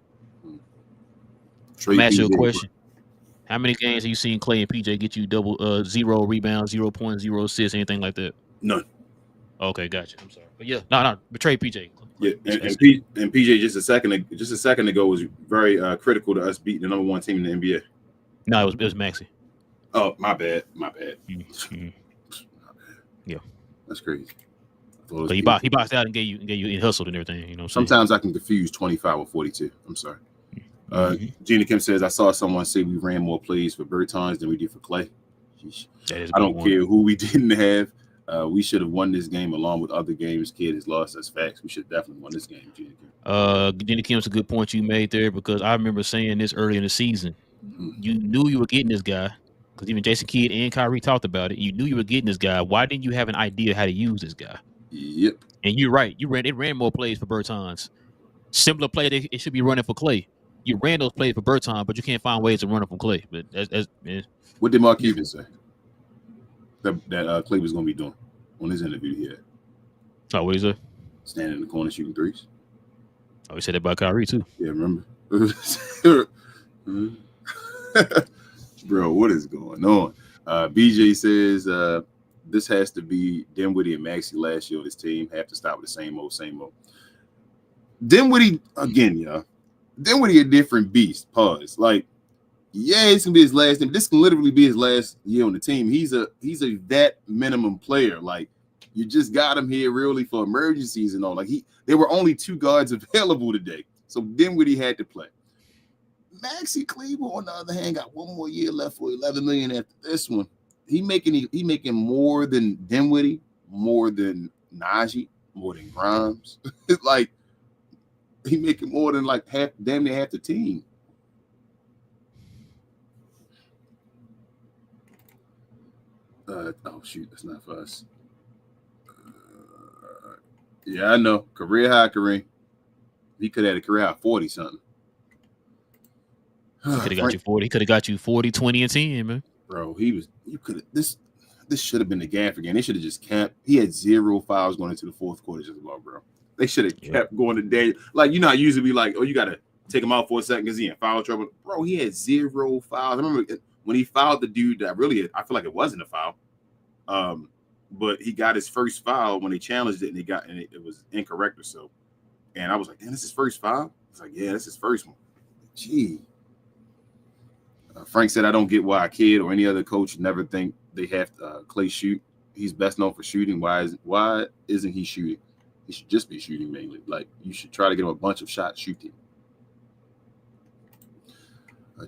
Let me ask you a question. How many games have you seen Clay and PJ get you double 0 rebounds, 0 points, 0 assists, anything like that? None. Okay, gotcha. I'm sorry. But yeah, no, betray PJ. Yeah, and PJ just a second ago was very critical to us beating the number 1 team in the NBA. No, it was Maxey. Oh, my bad. Mm-hmm. Yeah, that's crazy. But he boxed out and gave you and hustled and everything. You know, sometimes I can confuse 25 or 42. I'm sorry. Gina Kim says, I saw someone say we ran more plays for Bertans than we did for Clay. I don't care who we didn't have. We should have won this game along with other games. Kid has lost. That's facts. We should definitely won this game, Gina Kim. Gina Kim's a good point you made there because I remember saying this early in the season. Mm-hmm. You knew you were getting this guy because even Jason Kidd and Kyrie talked about it. You knew you were getting this guy. Why didn't you have an idea how to use this guy? Yep. And you're right. It ran more plays for Bertans. Similar play that it should be running for Clay. You ran those plays for Bertans, but you can't find ways to run it from Clay. But that's what did Mark Cuban say that Clay was going to be doing on his interview he had? Oh, what did he say? Standing in the corner shooting threes. Oh, he said that about Kyrie too. Yeah, remember? Bro, what is going on? BJ says this has to be Dinwiddie and Maxey last year on this team. Have to stop with the same old. Dinwiddie again, y'all. Dinwiddie a different beast. Pause. Like, yeah, it's gonna be his last name. This can literally be his last year on the team. He's a vet minimum player. Like, you just got him here really for emergencies and all. Like, there were only 2 guards available today, so Dinwiddie had to play. Maxey Kleber, on the other hand, got 1 more year left for $11 million after this one. He making more than Dinwiddie, more than Najee, more than Grimes. It's like he making more than like damn near half the team. Oh shoot, that's not for us. Yeah, I know. Career high, Kareem. He could have had a career high 40 something. Could have got you 40. He could have got you 40, 20, and 10, man. Bro, this should have been the gaff again. They should have just kept. He had 0 fouls going into the fourth quarter just about, bro. They should have kept going to Daniel. Like, you know, I usually be like, oh, you got to take him out for a second because he in foul trouble. Bro, he had 0 fouls. I remember when he fouled the dude that I feel like it wasn't a foul. But he got his first foul when he challenged it and it was incorrect or so. And I was like, damn, this is his first foul? It's like, yeah, that's his first one. Gee. Frank said, I don't get why a kid or any other coach never think they have Clay shoot. He's best known for shooting. Why isn't he shooting? He should just be shooting mainly. Like, you should try to get him a bunch of shots, shoot him.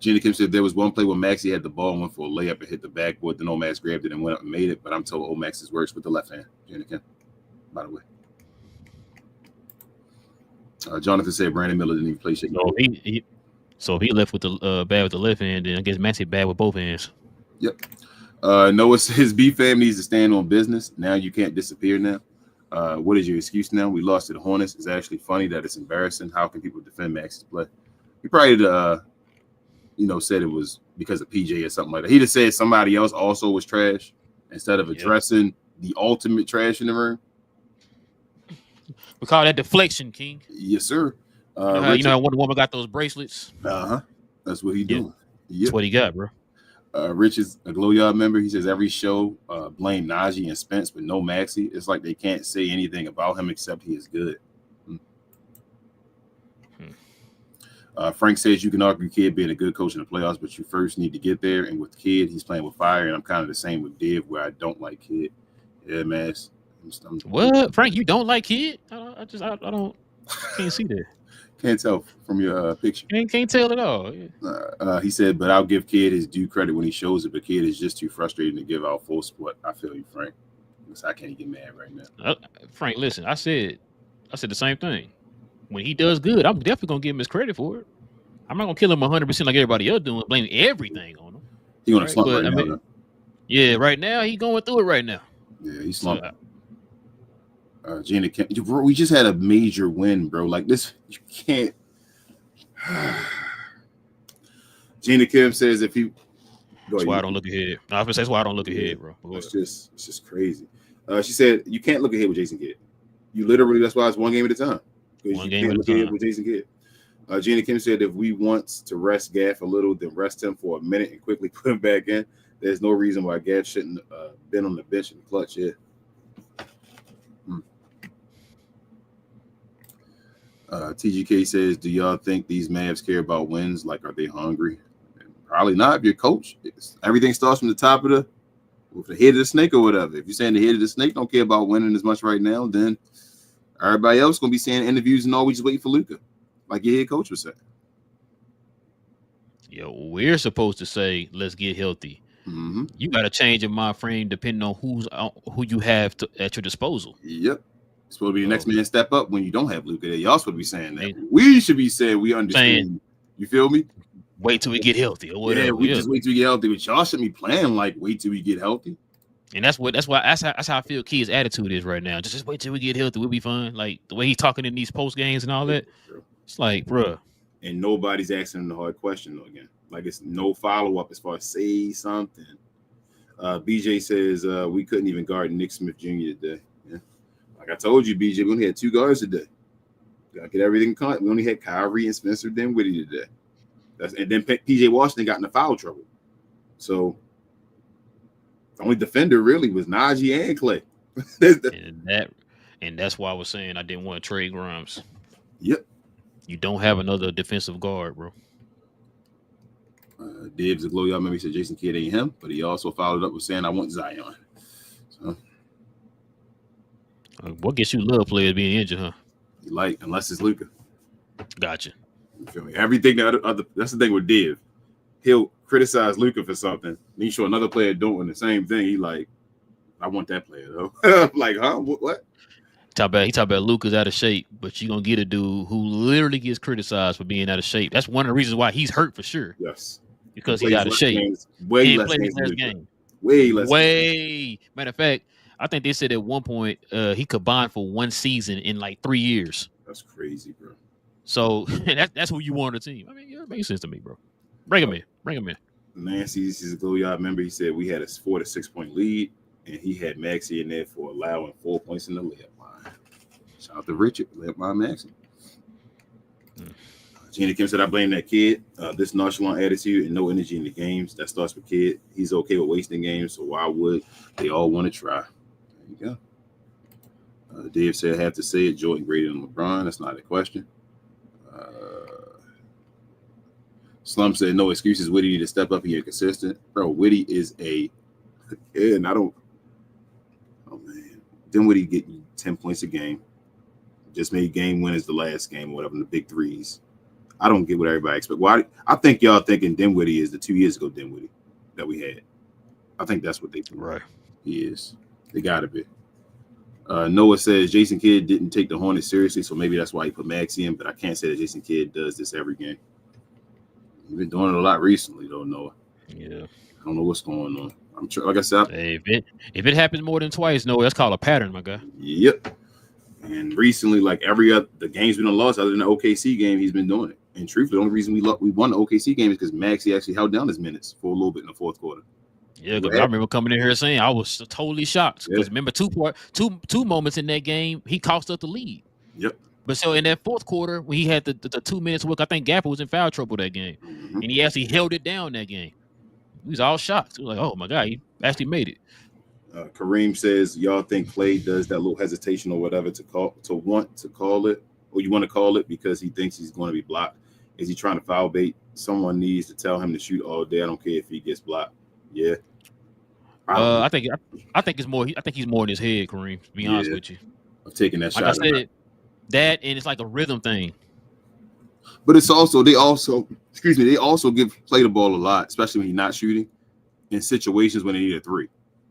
Gina Kim said there was one play where Maxey had the ball and went for a layup and hit the backboard. Then Omax grabbed it and went up and made it. But I'm told Omax works with the left hand. Gina Kim, by the way. Jonathan said Brandon Miller didn't even play shit. So if he left with the bad with the left hand, then I guess Maxey bad with both hands. Yep. Noah says B fam needs to stand on business. Now you can't disappear now. What is your excuse now? We lost to the Hornets. It's actually funny that it's embarrassing. How can people defend Maxey's play? He probably said it was because of PJ or something like that. He just said somebody else also was trash instead of addressing the ultimate trash in the room. We call that deflection, King. Yes, sir. You know, Wonder Woman got those bracelets. That's what he doing. Yep. That's what he got, bro. Rich is a Glow Yard member. He says every show blame Najee and Spence, but no Maxey. It's like they can't say anything about him except he is good. Frank says you can argue Kidd being a good coach in the playoffs, but you first need to get there. And with Kidd, he's playing with fire. And I'm kind of the same with Div, where I don't like Kidd. Yeah, man. What, Frank? You don't like Kidd? I don't. Can't see that. Can't tell from your picture. Can't tell at all. He said, but I'll give Kidd his due credit when he shows it. But Kidd is just too frustrating to give out full support. I feel you, Frank. I can't get mad right now. Frank, listen. I said the same thing. When he does good, I'm definitely gonna give him his credit for it. I'm not gonna kill him 100% like everybody else doing, blaming everything on him. He's gonna slump right now. Yeah, right now he's going through it right now. Yeah, he's slumping. Gina, bro, we just had a major win, bro. Like this, you can't. Gina Kim says if he. That's why I don't look ahead. No, I was gonna say that's why I don't look ahead, bro. It's just crazy. She said you can't look ahead with Jason Kidd. You literally, that's why it's one game at a time. One game at a time with Jason Kidd. Gina Kim said if we want to rest Gaff a little, then rest him for a minute and quickly put him back in. There's no reason why Gaff shouldn't been on the bench in the clutch here. TGK says, do y'all think these Mavs care about wins? Like, are they hungry? Probably not. If you're coach, everything starts from the top of with the head of the snake or whatever. If you're saying the head of the snake don't care about winning as much right now, then everybody else going to be saying interviews and always just waiting for Luka, like your head coach was saying. Yo, we're supposed to say, let's get healthy. Mm-hmm. You got to change your mind frame depending on who you have at your disposal. Yep. It's supposed to be the next man step up when you don't have Luka there. Y'all supposed to be saying that. We should be saying we understand. You feel me? Wait till we get healthy or whatever. Yeah, we just wait till we get healthy. But y'all shouldn't be playing like wait till we get healthy. And that's how I feel Kid's attitude is right now. Just wait till we get healthy. We'll be fine. Like the way he's talking in these post games and all that. It's like, bruh. And nobody's asking him the hard question though again. Like it's no follow-up as far as say something. BJ says we couldn't even guard Nick Smith Jr. today. Yeah. Like I told you, BJ, we only had 2 guards today. Gotta get everything caught. We only had Kyrie and Spencer Dinwiddie today. And then PJ Washington got into foul trouble. So the only defender really was Najee and Clay. and that's why I was saying I didn't want to trade Grimes. Yep. You don't have another defensive guard, bro. Dibs a glow y'all remember he said Jason Kidd ain't him, but he also followed up with saying I want Zion. So what gets you love players being injured, huh? You like unless it's Luka. Gotcha. You feel me? Everything that's the thing with Div. He'll criticize Luka for something. Then you show another player doing the same thing. He like, I want that player though. I'm like, huh? What? He talk about Luka's out of shape, but you're gonna get a dude who literally gets criticized for being out of shape. That's one of the reasons why he's hurt for sure. Yes. Because he's out of shape. Way less game. Way less. Matter of fact, I think they said at one point he combined for 1 season in like 3 years. That's crazy, bro. So that's who you want on the team. I mean, yeah, it makes sense to me, bro. Bring him in. Nancy's a go y'all remember he said we had a 4 to 6 point lead, and he had Maxey in there for allowing 4 points in the layup line. Shout out to Richard, layup line Maxey. Gina Kim said I blame that kid. This nonchalant attitude and no energy in the games. That starts with Kid. He's okay with wasting games, so why would they all want to try? There you go. Dave said I have to say it. Jordan greater than LeBron. That's not a question. Slum said no excuses. Whitty need to step up and get consistent. Bro, Whitty is and I don't. Oh man, Dinwiddie getting 10 points a game. Just made game winners the last game, whatever, in the big threes. I don't get what everybody expects. Why? I think y'all thinking Dinwiddie is the 2 years ago Dinwiddie that we had. I think that's what they think. Right. He is. They got to be. Noah says Jason Kidd didn't take the Hornets seriously, so maybe that's why he put Maxey in, but I can't say that Jason Kidd does this every game. He's been doing it a lot recently, though, Noah. Yeah. I don't know what's going on. I'm sure, like I said. Hey, if it happens more than twice, Noah, that's called a pattern, my guy. Yep. And recently, like the game's been a loss other than the OKC game, he's been doing it. And truthfully, the only reason we won the OKC game is because Maxey actually held down his minutes for a little bit in the fourth quarter. Yeah, because I remember coming in here saying I was totally shocked. Because remember, two moments in that game, he cost us the lead. Yep. But so in that fourth quarter, when he had the 2 minutes work, I think Gapper was in foul trouble that game. Mm-hmm. And he actually held it down that game. We was all shocked. We were like, oh, my God, he actually made it. Kareem says, y'all think Clay does that little hesitation or whatever want to call it, or you want to call it because he thinks he's going to be blocked? Is he trying to foul bait? Someone needs to tell him to shoot all day. I don't care if he gets blocked. Yeah. I think it's more. I think he's more in his head, Kareem. To be honest with you, of taking that shot. Like I said, that and it's like a rhythm thing. But it's also they also give Clay the ball a lot, especially when he's not shooting in situations when they need a 3.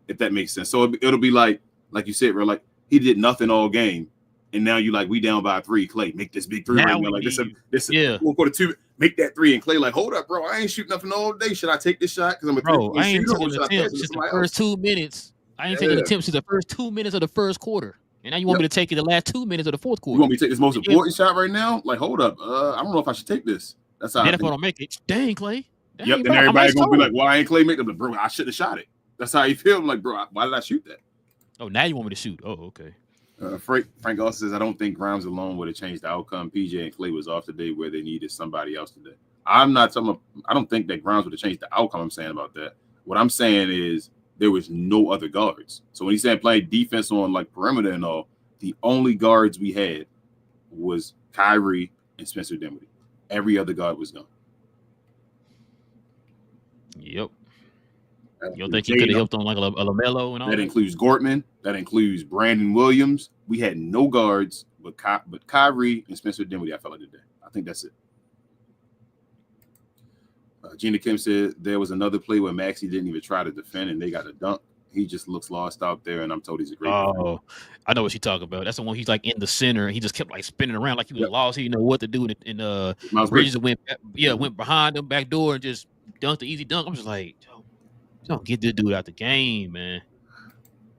If that makes sense. So it'll be like you said, bro, like he did nothing all game, and now you like we down by 3. Clay, make this big 3 right now. Like this we'll go to 2. Make that 3, and Clay like, hold up, bro. I ain't shooting nothing all day. Should I take this shot? Because I'm a bro. I ain't taking attempts since the first 2 minutes. I ain't taking attempts since the first 2 minutes of the first quarter. And now you want me to take it the last 2 minutes of the fourth quarter. You want me to take this most important shot right now? Like, hold up. I don't know if I should take this. That's how. Then if I don't make it, dang, Clay. Yep, and everybody's gonna be like, "Well, I ain't Clay make them." Bro, I should have shot it. That's how you feel. I'm like, bro, why did I shoot that? Oh, now you want me to shoot? Oh, okay. Frank also says, I don't think Grimes alone would have changed the outcome. PJ and Clay was off today where they needed somebody else today. I'm not talking about, I don't think that Grimes would have changed the outcome. I'm saying about that. What I'm saying is there was no other guards. So when he said playing defense on like perimeter and all, the only guards we had was Kyrie and Spencer Dinwiddie. Every other guard was gone. Yep. You don't think he could have helped on like a LaMelo and all that? Includes Gortman. That includes Brandon Williams. We had no guards but Kyrie and Spencer Dinwiddie. I felt like today. I think that's it. Gina Kim said there was another play where Maxey didn't even try to defend and they got a dunk. He just looks lost out there, and I'm told he's a great defender. I know what she's talking about. That's the one he's like in the center. He just kept like spinning around like he was lost. He didn't know what to do. And Bridges went behind him, back door, and just dunked the easy dunk. I'm just like, don't get this dude out the game, man.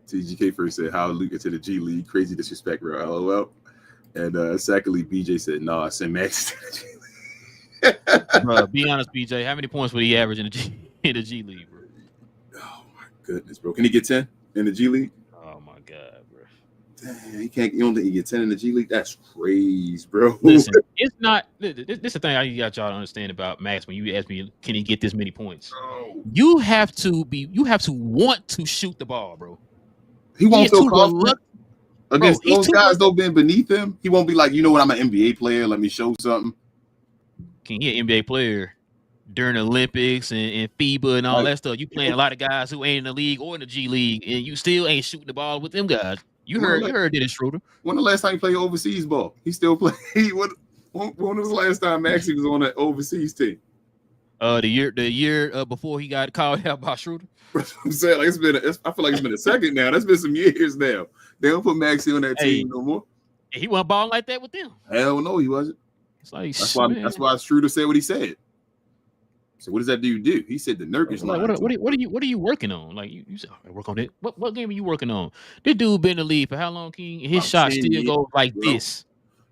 TGK first said, how Luka to the G League. Crazy disrespect, bro. LOL. And secondly, BJ said, no, I sent Max to the G League. Bro, be honest, BJ. How many points would he average in the G League, bro? Oh, my goodness, bro. Can he get 10 in the G League? Oh, my God, bro. Damn, he can't. You don't think he get 10 in the G League? That's crazy, bro. Listen, it's not. This is the thing I got y'all to understand about Max. When you ask me, can he get this many points? Oh. You have to want to shoot the ball, bro. He won't feel confident against those guys. Though being beneath him, he won't be like, you know what? I'm an NBA player. Let me show something. Can he an NBA player during the Olympics and FIBA and all that stuff? You playing a lot of guys who ain't in the league or in the G League, and you still ain't shooting the ball with them guys. You heard Dennis Schroeder. When the last time he played overseas ball? He still played. When was the last time Maxey was on that overseas team? The year before he got called out by Schroeder. I'm saying, like, I feel like it's been a second now. That's been some years now. They don't put Maxey on that team no more. He wasn't balling like that with them. Hell no, he wasn't. It's like, that's why Schroeder said what he said. So what does that dude do? He said the Nurkic line. What are you working on? Like you said, work on it. What game are you working on? This dude been in the league for how long, King? His shot still goes like this.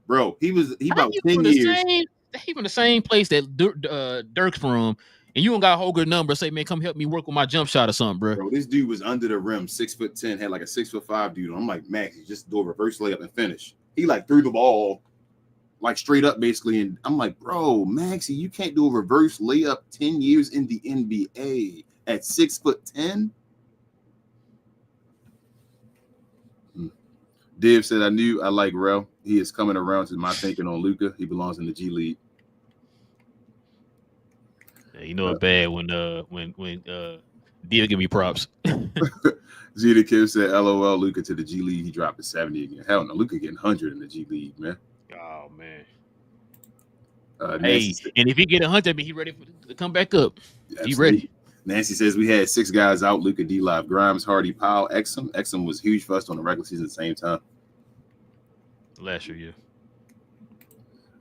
Bro, he about 10 years. He from the same place that Dirk's from, and you don't got a whole good number. Say, man, come help me work with my jump shot or something, bro. This dude was under the rim, 6'10", had like a 6'5" dude. I'm like, Max, you just do a reverse layup and finish. He like threw the ball like straight up basically, and I'm like, bro, Maxie, you can't do a reverse layup 10 years in the NBA at 6'10". Div said, I knew I like Rel. He is coming around to my thinking on Luka. He belongs in the G League. Yeah, you know it's bad when Div give me props. Zeta Kim said, LOL, Luka to the G League. He dropped to 70 again. Hell no, Luka getting 100 in the G League, man. Oh man. Hey, and if he get 100, I mean, he ready to come back up. Absolutely. He ready. Nancy says we had 6 guys out: Luka, D Live, Grimes, Hardy, Powell, Exum. Exum was huge for us on the regular season at the same time. Last year,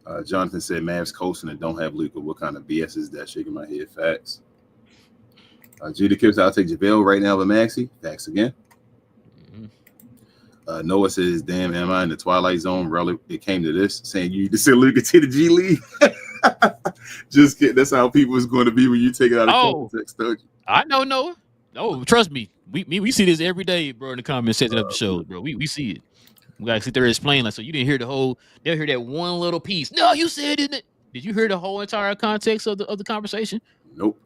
yeah. Jonathan said Mavs coasting and don't have Luka. What kind of BS is that? Shaking my head. Facts. Judy Kips, I'll take JaVale right now with Maxey. Facts again. Mm-hmm. Noah says, damn, am I in the Twilight Zone? Relle, it came to this, saying you need to send Luka to the G League. Just kidding. That's how people is going to be when you take it out of context, don't you? I know, Noah. No, trust me. We see this every day, bro, in the comment section of the show, bro. We see it. We gotta sit there and explain, like, so you didn't hear the whole, they'll hear that one little piece. No, you said it. Did you hear the whole entire context of the conversation? Nope.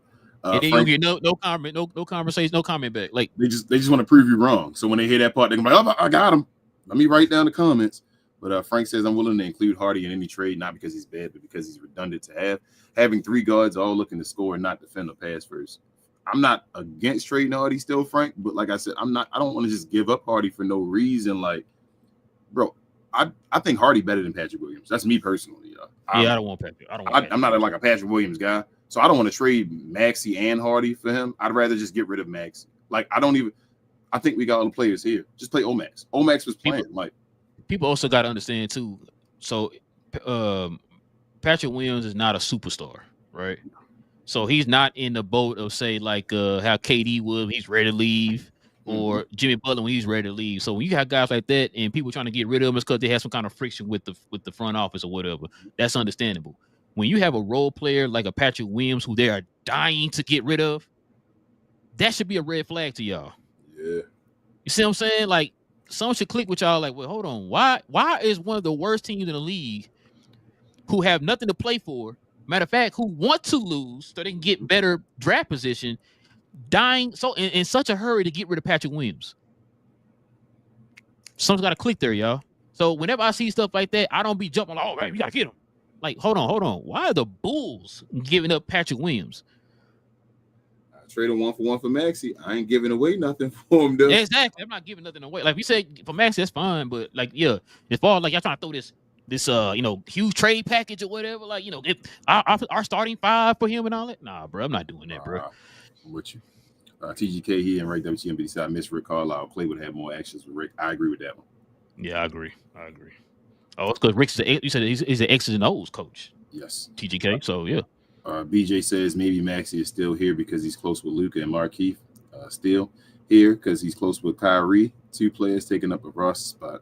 And then you get no comment, no conversation, no comment back. Like they just want to prove you wrong. So when they hear that part, they're gonna be like, oh, I got him. Let me write down the comments. But Frank says I'm willing to include Hardy in any trade, not because he's bad, but because he's redundant to have. Having 3 guards all looking to score and not defend or pass first. I'm not against trading Hardy still, Frank, but like I said, I don't want to just give up Hardy for no reason. Like, bro, I think Hardy better than Patrick Williams. That's me personally. I don't want Patrick. I'm not like a Patrick Williams guy, so I don't want to trade Maxey and Hardy for him. I'd rather just get rid of Maxey. Like, I think we got all the players here. Just play Omax. Omax was playing. People also got to understand too. So, Patrick Williams is not a superstar, right? So he's not in the boat of, say, like how KD was. He's ready to leave. Or Jimmy Butler when he's ready to leave. So when you have guys like that and people trying to get rid of them, it's because they have some kind of friction with the front office or whatever. That's understandable. When you have a role player like a Patrick Williams, who they are dying to get rid of, that should be a red flag to y'all. Yeah. You see what I'm saying? Like, someone should click with y'all. Like, well, hold on. Why is one of the worst teams in the league who have nothing to play for, matter of fact, who want to lose so they can get better draft position, dying so in such a hurry to get rid of Patrick Williams? Someone's got to click there, y'all. So whenever I see stuff like that, I don't be jumping like, oh, man, we got to get him. Like, hold on. Why are the Bulls giving up Patrick Williams? I traded 1-for-1 for Maxey. I ain't giving away nothing for him, though. Exactly. I'm not giving nothing away. Like, if you say for Maxey, that's fine. But, like, yeah, as far as, like, y'all trying to throw this huge trade package or whatever, like, if our starting 5 for him and all that. Nah, bro, I'm not doing that, bro. I'm with you. TGK here and right WTMB side. Miss Rick Carlisle. Clay would have more actions with Rick. I agree with that one. Yeah, I agree. Oh, it's because Rick's you said he's an X's and O's coach. Yes. TGK. So yeah. BJ says maybe Maxey is still here because he's close with Luka and Markieff. Still here because he's close with Kyrie. 2 players taking up a roster spot.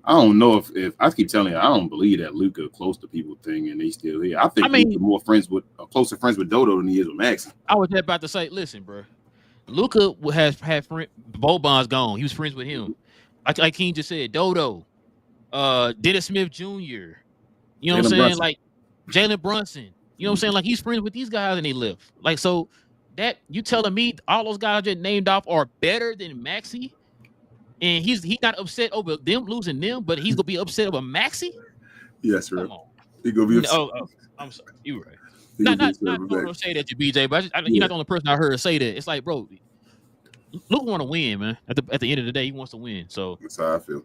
I don't know if I keep telling you, I don't believe that Luka close to people thing and they still here. I think Luka more closer friends with Dodo than he is with Maxey. I was just about to say, listen, bro. Luka has had Boban's gone. He was friends with him. Like King just said, Dodo, Dennis Smith Jr. You know what I'm saying? Brunson. Like Jalen Brunson. You know what I'm saying? Like he's friends with these guys and they live. Like, so that you telling me all those guys just named off are better than Maxey? And he's not upset over them losing them, but he's gonna be upset over Maxey? Yes, right. He's gonna be upset. Oh, I'm sorry. You're right. Not to say that to BJ, but you're not the only person I heard say that. It's like, bro, Luka want to win, man. At the end of the day, he wants to win. So that's how I feel.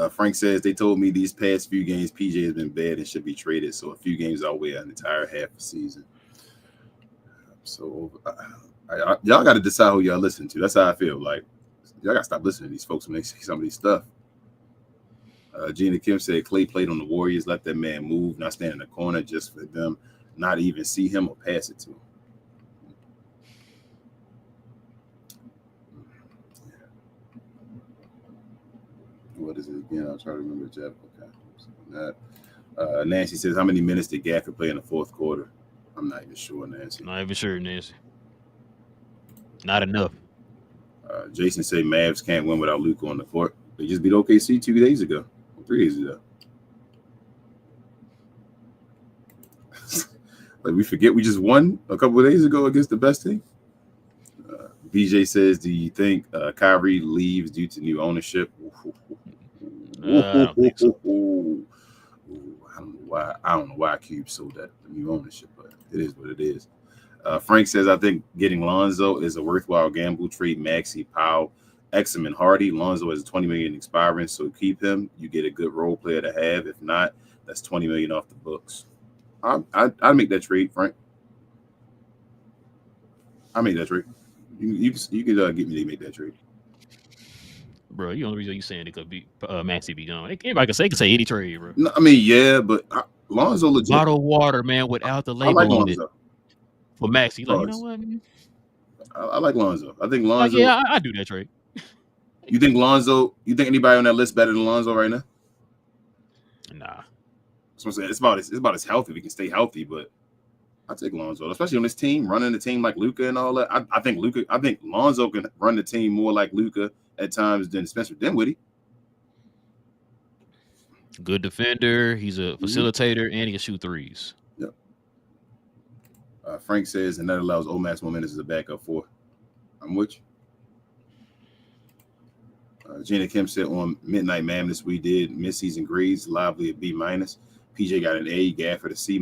Frank says they told me these past few games PJ has been bad and should be traded. So a few games outweigh an entire half a season. So y'all got to decide who y'all listen to. That's how I feel. Like y'all got to stop listening to these folks when they say some of these stuff. Gina Kim said Clay played on the Warriors, let that man move, not stand in the corner just for them, not even see him or pass it to him. What is it again? I'll try to remember, Jeff. Okay. Nancy says, how many minutes did Gafford play in the fourth quarter? I'm not even sure, Nancy. Not even sure, Nancy. Not enough. Jason said Mavs can't win without Luka on the court. They just beat OKC 3 days ago. Like we forget we just won a couple of days ago against the best team. BJ says, do you think Kyrie leaves due to new ownership? I don't think so. I don't know why Cube sold that new ownership, but it is what it is. Frank says, I think getting Lonzo is a worthwhile gamble. Trade Maxey, Powell, Exum, and Hardy. Lonzo has $20 million expiring, so keep him. You get a good role player to have. If not, that's $20 million off the books. I'd make that trade, Frank. I make that trade. You could get me to make that trade, bro. You know the reason you saying it could be Maxey be gone. Anybody can say any trade, bro. No, I mean, yeah, but Lonzo legit. Bottled water, man, without the label on it. For Maxey, like, you know what? I like Lonzo. I think Lonzo. Like, yeah, I do that trade. You think Lonzo? You think anybody on that list better than Lonzo right now? Nah. That's what I'm saying. It's about as healthy. We can stay healthy, but I take Lonzo, especially on this team, running the team like Luka and all that. I think Lonzo can run the team more like Luka at times than Spencer Dinwiddie. Good defender. He's a facilitator, and he can shoot threes. Yep. Frank says, and that allows Omax more minutes as a backup for. I'm with you. Gina Kim said on Midnight Madness, we did mid-season grades, Lively a B-. PJ got an A, Gafford a C-,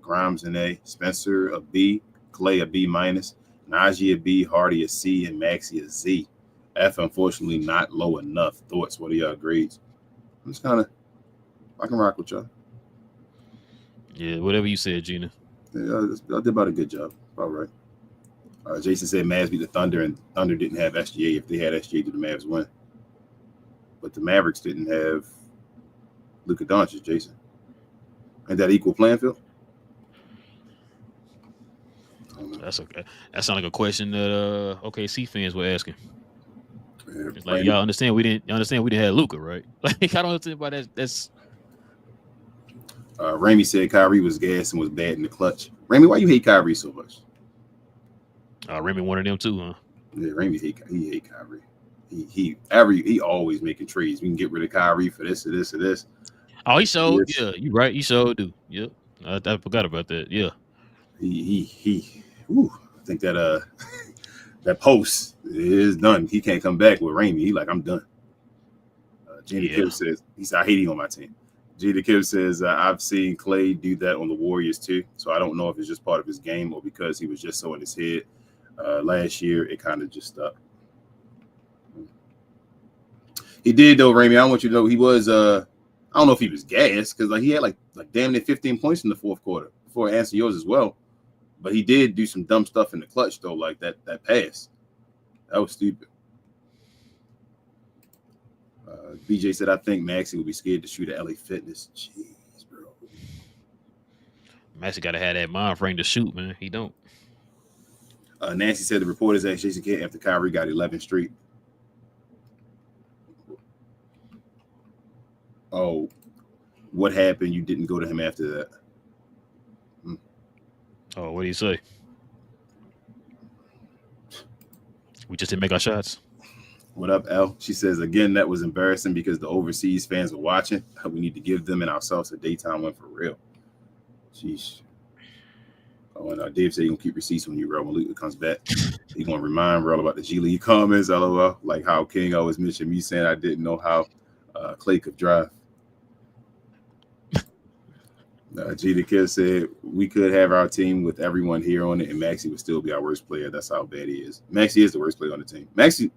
Grimes an A, Spencer a B, Clay a B-, Najee a B, Hardy a C, and Maxey a Z. F, unfortunately, not low enough. Thoughts? What are y'all grades? I'm just I can rock with y'all. Yeah, whatever you said, Gina. Yeah, I did about a good job. All right. Jason said Mavs beat the Thunder, and Thunder didn't have SGA. If they had SGA, did the Mavs win? But the Mavericks didn't have Luka Doncic, Jason. Ain't that equal playing field? That's okay. That sounds like a question that OKC fans were asking. Yeah, it's like y'all understand we didn't have Luka, right? Like I don't understand why that's. Ramey said Kyrie was gas and was bad in the clutch. Remy, why you hate Kyrie so much? Remy one of them too, huh? Yeah, Remy hate Kyrie. He always making trades. We can get rid of Kyrie for this or this or this. Oh, he showed. Yeah, you right. He showed, do. Yep. I forgot about that. Yeah. I think that that post is done. He can't come back with Ramy. He like, I'm done. Gina Kim says, I hate you on my team. Gina Kim says, I've seen Clay do that on the Warriors too. So I don't know if it's just part of his game or because he was just so in his head. Last year, it kind of just stuck. He did though, Ramy. I want you to know he was. I don't know if he was gassed because like he had like damn near 15 points in the fourth quarter before answering yours as well. But he did do some dumb stuff in the clutch though, like that pass. That was stupid. BJ said, I think Maxey will be scared to shoot at LA Fitness. Jeez, bro. Maxey got to have that mind frame to shoot, man. He don't. Nancy said the reporters asked Jason Kidd after Kyrie got 11 straight. Oh, what happened? You didn't go to him after that. Oh, what do you say? We just didn't make our shots. What up, L? She says, again, that was embarrassing because the overseas fans were watching. We need to give them and ourselves a daytime win for real. Sheesh. Oh, and Dave said he's going to keep receipts when Luka comes back. He's going to remind Relle about the G League comments, LOL, like how King always mentioned me saying I didn't know how Clay could drive. G the Kid said, we could have our team with everyone here on it, and Maxey would still be our worst player. That's how bad he is. Maxey is the worst player on the team. Maxey.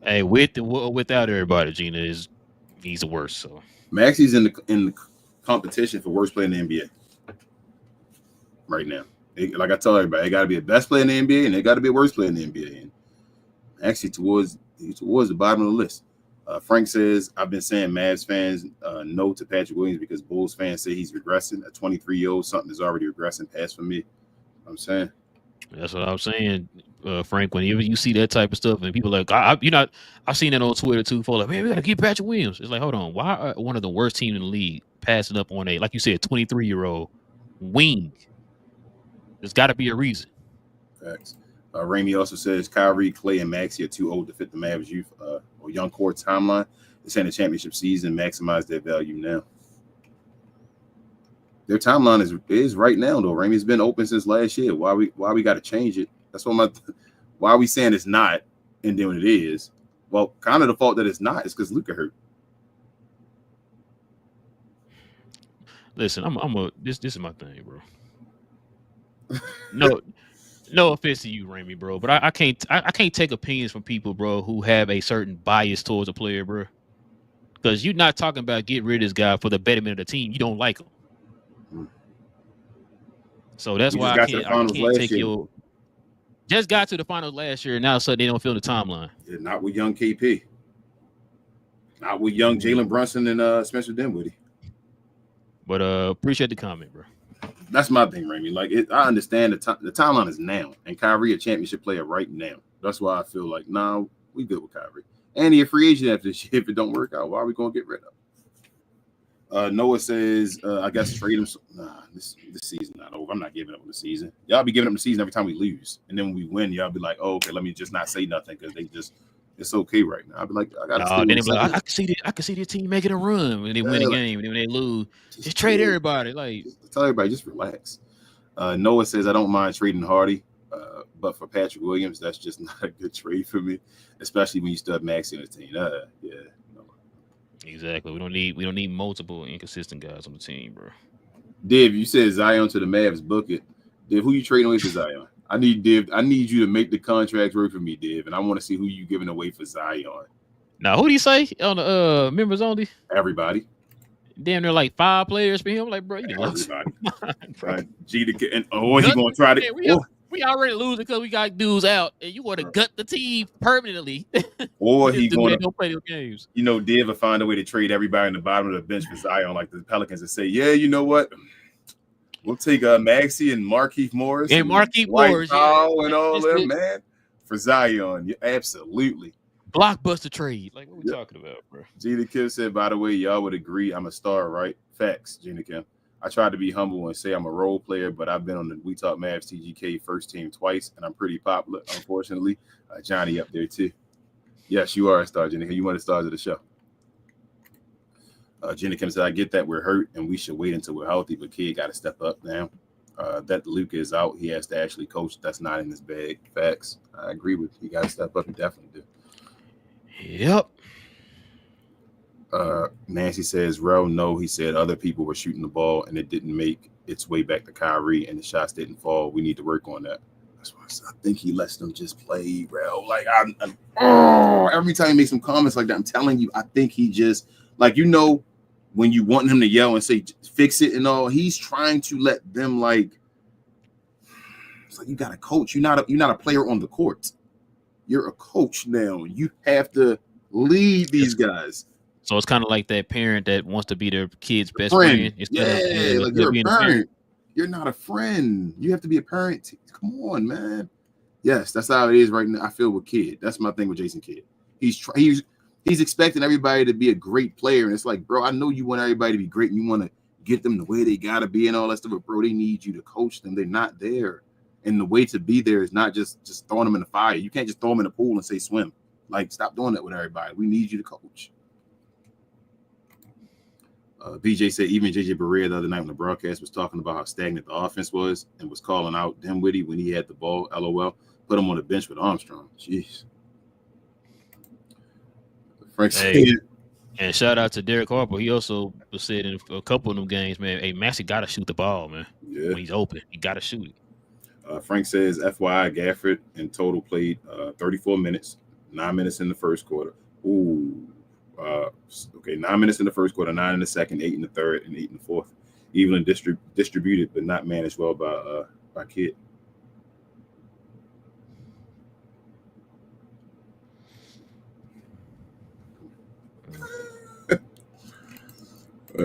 Hey, without everybody, Gina he's the worst. So Maxey's in the competition for worst player in the NBA right now. Like I tell everybody, it got to be the best player in the NBA, and it got to be a worst player in the NBA. And actually, towards the bottom of the list. Frank says, I've been saying Mavs fans no to Patrick Williams because Bulls fans say he's regressing. A 23-year-old, something is already regressing past for me. I'm saying. That's what I'm saying, Frank. Whenever you see that type of stuff and people like, I've seen that on Twitter too. For like, man, we got to keep Patrick Williams. It's like, hold on, why are one of the worst teams in the league passing up on like you said, 23-year-old wing? There's got to be a reason. Facts. Ramey also says Kyrie, Clay, and Maxey are too old to fit the Mavs youth or young core timeline. It's in the championship season, maximize their value now. Their timeline is right now though. Ramey's been open since last year. Why we got to change it? That's why are we saying it's not and then when it is? Well, kind of the fault that it's not is because Luka hurt. Listen, this is my thing, bro. No offense to you, Ramey, bro, but I can't take opinions from people, bro, who have a certain bias towards a player, bro. Because you're not talking about get rid of this guy for the betterment of the team. You don't like him. So that's why I can't take your. Just got to the finals last year, and now suddenly they don't feel the timeline. Yeah, not with young KP. Not with young Jalen Brunson and Spencer Dinwiddie. But appreciate the comment, bro. That's my thing, Ramey. Like, I understand the timeline is now, and Kyrie a championship player right now. That's why I feel like, nah, we good with Kyrie. And he a free agent after this year. If it don't work out, why are we going to get rid of him? Noah says, I guess trade him. Nah, this season not over. I'm not giving up on the season. Y'all be giving up the season every time we lose. And then when we win, y'all be like, oh, okay, let me just not say nothing because it's okay right now. I'll be like, I got to then like, I can see the team making a run when they win a game. And then when they lose, just trade everybody. Like, tell everybody, just relax. Noah says, I don't mind trading Hardy, but for Patrick Williams, that's just not a good trade for me, especially when you still have Maxey on the team. Yeah. No. Exactly. We don't need multiple inconsistent guys on the team, bro. Div, you said Zion to the Mavs, book it. Div, who you trading away for Zion? I need you to make the contract work for me, Div, and I want to see who you giving away for Zion. Now, who do you say on the members only? Everybody. Damn, they're like 5 players for him. Like, bro, you everybody. Right. G to and he gonna try to. We already losing because we got dudes out, and you want to gut the team permanently. Or he gonna don't play those games. You know, Div will find a way to trade everybody in the bottom of the bench for Zion, like the Pelicans, and say, yeah, you know what? We'll take Maxey and Markieff Morris and Markieff Morris, and all them, man, for Zion. Yeah, absolutely. Blockbuster trade. Like, what we talking about, bro? Gina Kim said, by the way, y'all would agree I'm a star, right? Facts, Gina Kim. I tried to be humble and say I'm a role player, but I've been on the We Talk Mavs TGK first team twice, and I'm pretty popular, unfortunately. Johnny up there, too. Yes, you are a star, Jenny. You one of the stars of the show. Jenny Kim said, I get that we're hurt, and we should wait until we're healthy, but Kid got to step up now. That Luka is out. He has to actually coach. That's not in his bag. Facts. I agree with you. He got to step up. He definitely do. Yep. Nancy says, Rel, no, he said other people were shooting the ball and it didn't make its way back to Kyrie and the shots didn't fall. We need to work on that. That's why I said, I think he lets them just play, Rel. Like, every time he makes some comments like that, I'm telling you, I think he just, like, you know, when you want him to yell and say, fix it and all, he's trying to let them, like, it's like, you got to coach. You're not a player on the court. You're a coach now. You have to lead these guys. So it's kind of like that parent that wants to be their kid's best friend. Yeah, like you're a parent. You're not a friend. You have to be a parent. Come on, man. Yes, that's how it is right now. I feel with Kidd. That's my thing with Jason Kidd. He's expecting everybody to be a great player, and it's like, bro, I know you want everybody to be great, and you want to get them the way they gotta be and all that stuff, but bro, they need you to coach them. They're not there, and the way to be there is not just throwing them in the fire. You can't just throw them in the pool and say swim. Like, stop doing that with everybody. We need you to coach. BJ said even JJ Barea the other night when the broadcast was talking about how stagnant the offense was and was calling out Dinwiddie when he had the ball, LOL, put him on the bench with Armstrong. Jeez. Frank said, and shout out to Derek Harper. He also said in a couple of them games, man, hey, Maxey got to shoot the ball, man. Yeah. When he's open, he got to shoot it. Frank says, FYI, Gafford in total played 34 minutes, 9 minutes in the first quarter. Ooh. 9 minutes in the first quarter, 9 in the second, 8 in the third, and 8 in the fourth. Evenly distributed, but not managed well by Kidd.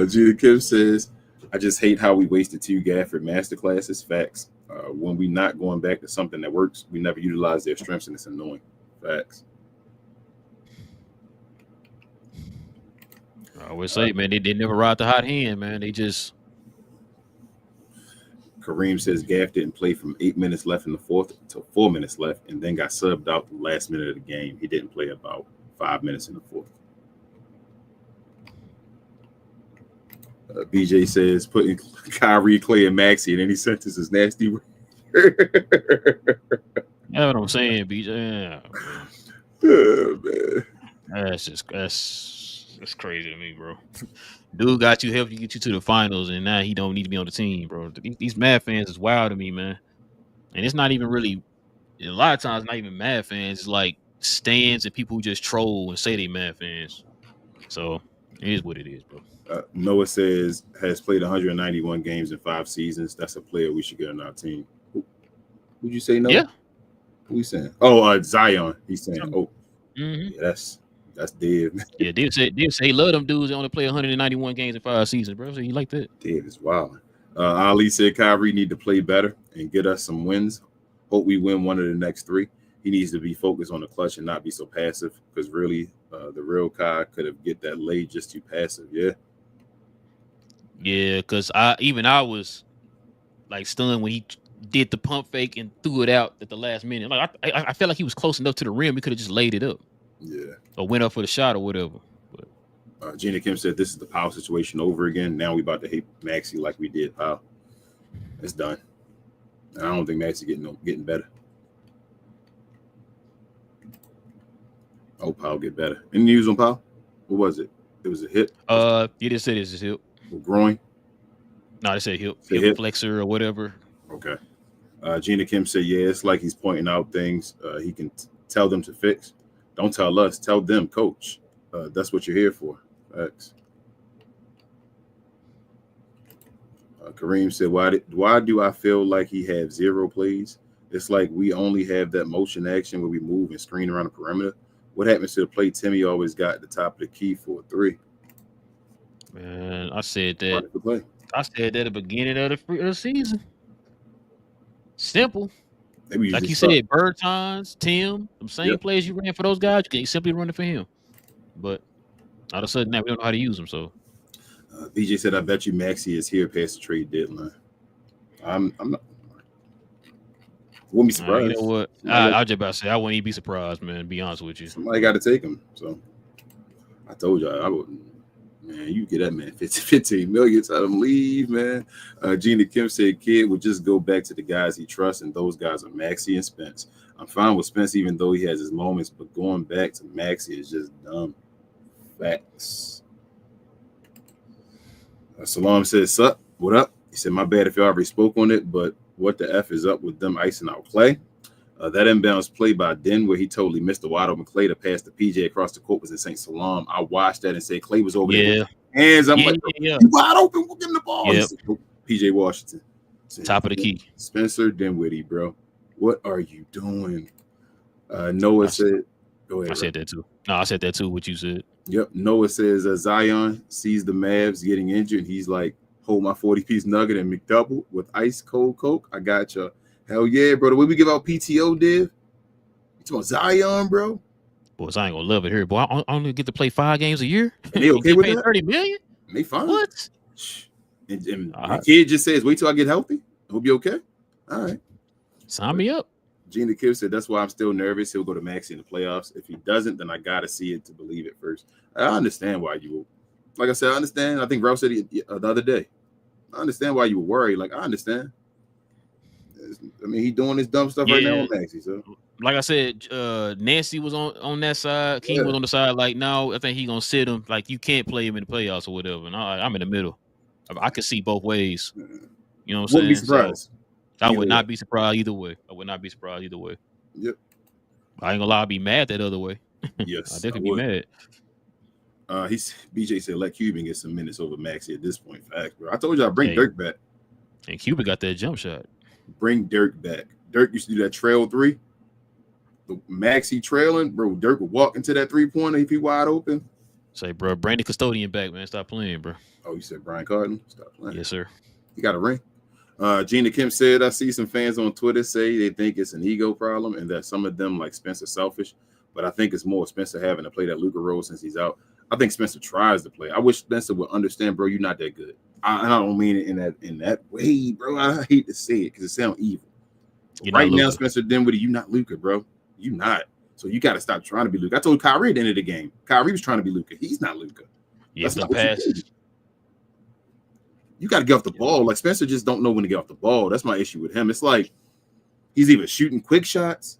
Gina Kim says, I just hate how we wasted 2 Gafford masterclasses. Facts. When we not going back to something that works, we never utilize their strengths, and it's annoying. Facts. I always say, man, they never ride the hot hand, man. They just. Kareem says Gaff didn't play from 8 minutes left in the fourth to 4 minutes left, and then got subbed out the last minute of the game. He didn't play about 5 minutes in the fourth. BJ says putting Kyrie, Clay, and Maxey in any sentence is nasty. That's what I'm saying, BJ. Yeah, oh, man. That's crazy to me, bro. Dude got you, helped you get you to the finals, and now he don't need to be on the team, bro. These Mad fans is wild to me, man. And it's not even really, a lot of times, not even Mad fans. It's like stands and people who just troll and say they Mad fans. So it is what it is, bro. Noah says has played 191 games in 5 seasons. That's a player we should get on our team. Who'd you say, Noah? Yeah. Who you saying? Oh, Zion. He's saying, yeah, that's dead. Yeah, Dave said he love them dudes that only play 191 games in 5 seasons, bro. So he like that. Dead is wild. Ali said Kyrie need to play better and get us some wins. Hope we win one of the next 3. He needs to be focused on the clutch and not be so passive, because really the real Kai could have get that lay just too passive. Yeah, because I was like stunned when he did the pump fake and threw it out at the last minute. Like I felt like he was close enough to the rim. He could have just laid it up. Yeah. Or went up for the shot or whatever. But Gina Kim said this is the Powell situation over again. Now we about to hate Maxey like we did Powell. It's done. I don't think Maxey getting better. Oh, Powell get better. Any news on Powell? What was it? It was a hip? You didn't say this is hip. Groin? No, they said hip flexor or whatever. Okay. Gina Kim said, yeah, it's like he's pointing out things he can tell them to fix. Don't tell us. Tell them, coach. That's what you're here for. Facts. Kareem said, why do I feel like he had 0 plays? It's like we only have that motion action where we move and screen around the perimeter. What happens to the play Timmy always got at the top of the key for a 3? Man, I said that at the beginning of the season. Simple. Like you said, Bertans, Tim, the same plays you ran for those guys, you can simply run it for him. But all of a sudden now we don't know how to use them. So BJ said, "I bet you Maxey is here past the trade deadline." I'm not. Wouldn't be surprised. You know what? I was just about to say I wouldn't even be surprised, man. To be honest with you, Somebody got to take him. So I told you I wouldn't. Man, you get that man 15 million, tell him leave, man. Gina Kim said, "Kid would just go back to the guys he trusts, and those guys are Maxey and Spence. I'm fine with Spence, even though he has his moments, but going back to Maxey is just dumb." Facts. Salam says, "Sup? What up?" He said, "My bad if you already spoke on it, but what the F is up with them icing out Clay?" That inbounds play by Den, where he totally missed the wide open Clay to pass the PJ across the court was insane. Salam. I watched that and said Clay was over there. Hands. I'm like, you wide open. We'll give him the ball. Yep. PJ Washington. Said, top of the key. Spencer Dinwiddie, bro. What are you doing? Noah said, go ahead. I said that too. No, I said that too, what you said. Yep. Noah says Zion sees the Mavs getting injured. And he's like, hold my 40-piece nugget and McDouble with ice cold Coke. I got you. Hell yeah, bro. The way we give out PTO, Div. You talking about Zion, bro? Boys, I ain't gonna love it here, boy. I only get to play 5 games a year. And they okay with that? 30 million? They fine. What? And the kid just says, wait till I get healthy. He'll be okay. All right. Sign me up. Gina Kim said, that's why I'm still nervous. He'll go to Maxey in the playoffs. If he doesn't, then I got to see it to believe it first. I understand why you will. Like I said, I understand. I think Ralph said it the other day. I understand why you were worried. Like, I understand. I mean, he's doing his dumb stuff right now on Maxey. So, like I said, Nancy was on that side. King was on the side. Like, no, I think he's gonna sit him. Like, you can't play him in the playoffs or whatever. And I'm in the middle. I can see both ways. You know what I'm saying? Wouldn't be surprised. So, I would not be surprised either way. I would not be surprised either way. Yep. I ain't gonna lie. I'd be mad that other way. Yes, I'd definitely be mad. BJ said let Cuban get some minutes over Maxey at this point. Facts, bro. I told you I'd bring Dirk back. And Cuban got that jump shot. Bring Dirk back. Dirk used to do that trail 3. The Maxey trailing, bro. Dirk would walk into that 3-pointer if he wide open. Say, bro, bring the custodian back, man. Stop playing, bro. Oh, you said Brian Carden? Stop playing. Yes, sir. He got a ring. Gina Kim said, I see some fans on Twitter say they think it's an ego problem and that some of them like Spencer selfish, but I think it's more Spencer having to play that Luka role since he's out. I think Spencer tries to play. I wish Spencer would understand, bro, you're not that good. I don't mean it in that way, bro. I hate to say it because it sounds evil. Right now, Spencer Dinwiddie, you not Luka, bro. You not. So you got to stop trying to be Luka. I told Kyrie at the end of the game. Kyrie was trying to be Luka. He's not Luka. Yeah, the pass. You got to get off the ball. Like Spencer just don't know when to get off the ball. That's my issue with him. It's like he's either shooting quick shots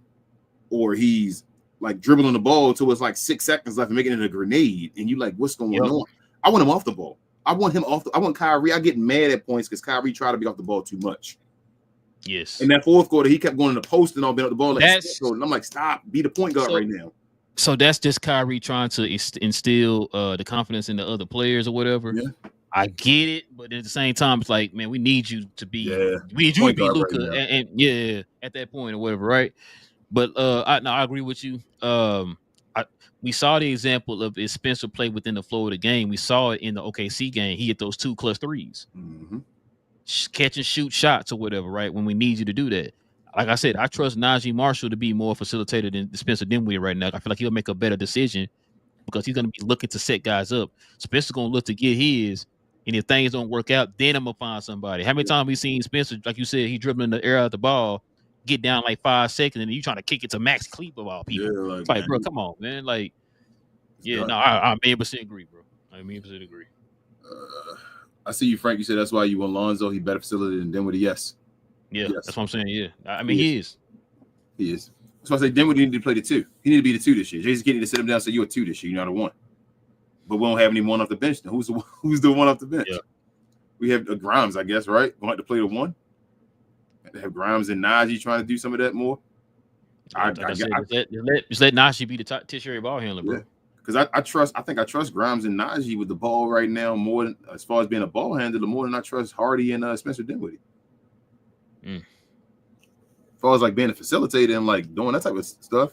or he's like dribbling the ball until it's like 6 seconds left and making it a grenade. And you like, what's going on? I want him off the ball. I want him off. I want Kyrie. I get mad at points because Kyrie tried to be off the ball too much. Yes. In that fourth quarter, he kept going to the post and all being off the ball. Like, and I'm like, stop. Be the point guard right now. So that's just Kyrie trying to instill the confidence in the other players or whatever. Yeah. I get it, but at the same time, it's like, man, we need you to be, we need you to be Luka, right and at that point or whatever, right? But I agree with you. We saw the example of if Spencer played within the flow of the game. We saw it in the OKC game. He hit those 2 clutch threes, catch and shoot shots or whatever, right? When we need you to do that. Like I said, I trust Najee Marshall to be more facilitated than Spencer Dinwiddie right now. I feel like he'll make a better decision because he's going to be looking to set guys up. Spencer's going to look to get his. And if things don't work out, then I'm going to find somebody. How many times we seen Spencer, like you said, he dribbling the air out the ball, get down like 5 seconds, and you trying to kick it to Max Cleep of all people. Yeah, it's like, bro, come on, man. Like, I 100% agree, bro. I 100% agree. I see you, Frank. You said that's why you want Lonzo. He better facilitated than Dinwiddie. Yes. Yeah, that's what I'm saying. Yeah. I mean, he is. He is. That's why I say Dinwiddie need to play the 2. He need to be the 2 this year. Jason Kidd need to sit him down and say, you're a 2 this year. You're not a 1. But we don't have any one off the bench. Then who's the one off the bench? Yeah. We have Grimes, I guess, right? Going to play the 1. Have Grimes and Najee trying to do some of that more. Just let Najee be the tertiary ball handler, bro. Yeah. Because I think I trust Grimes and Najee with the ball right now more than as far as being a ball handler, more than I trust Hardy and Spencer Dinwiddie. As far as like being a facilitator and like doing that type of stuff,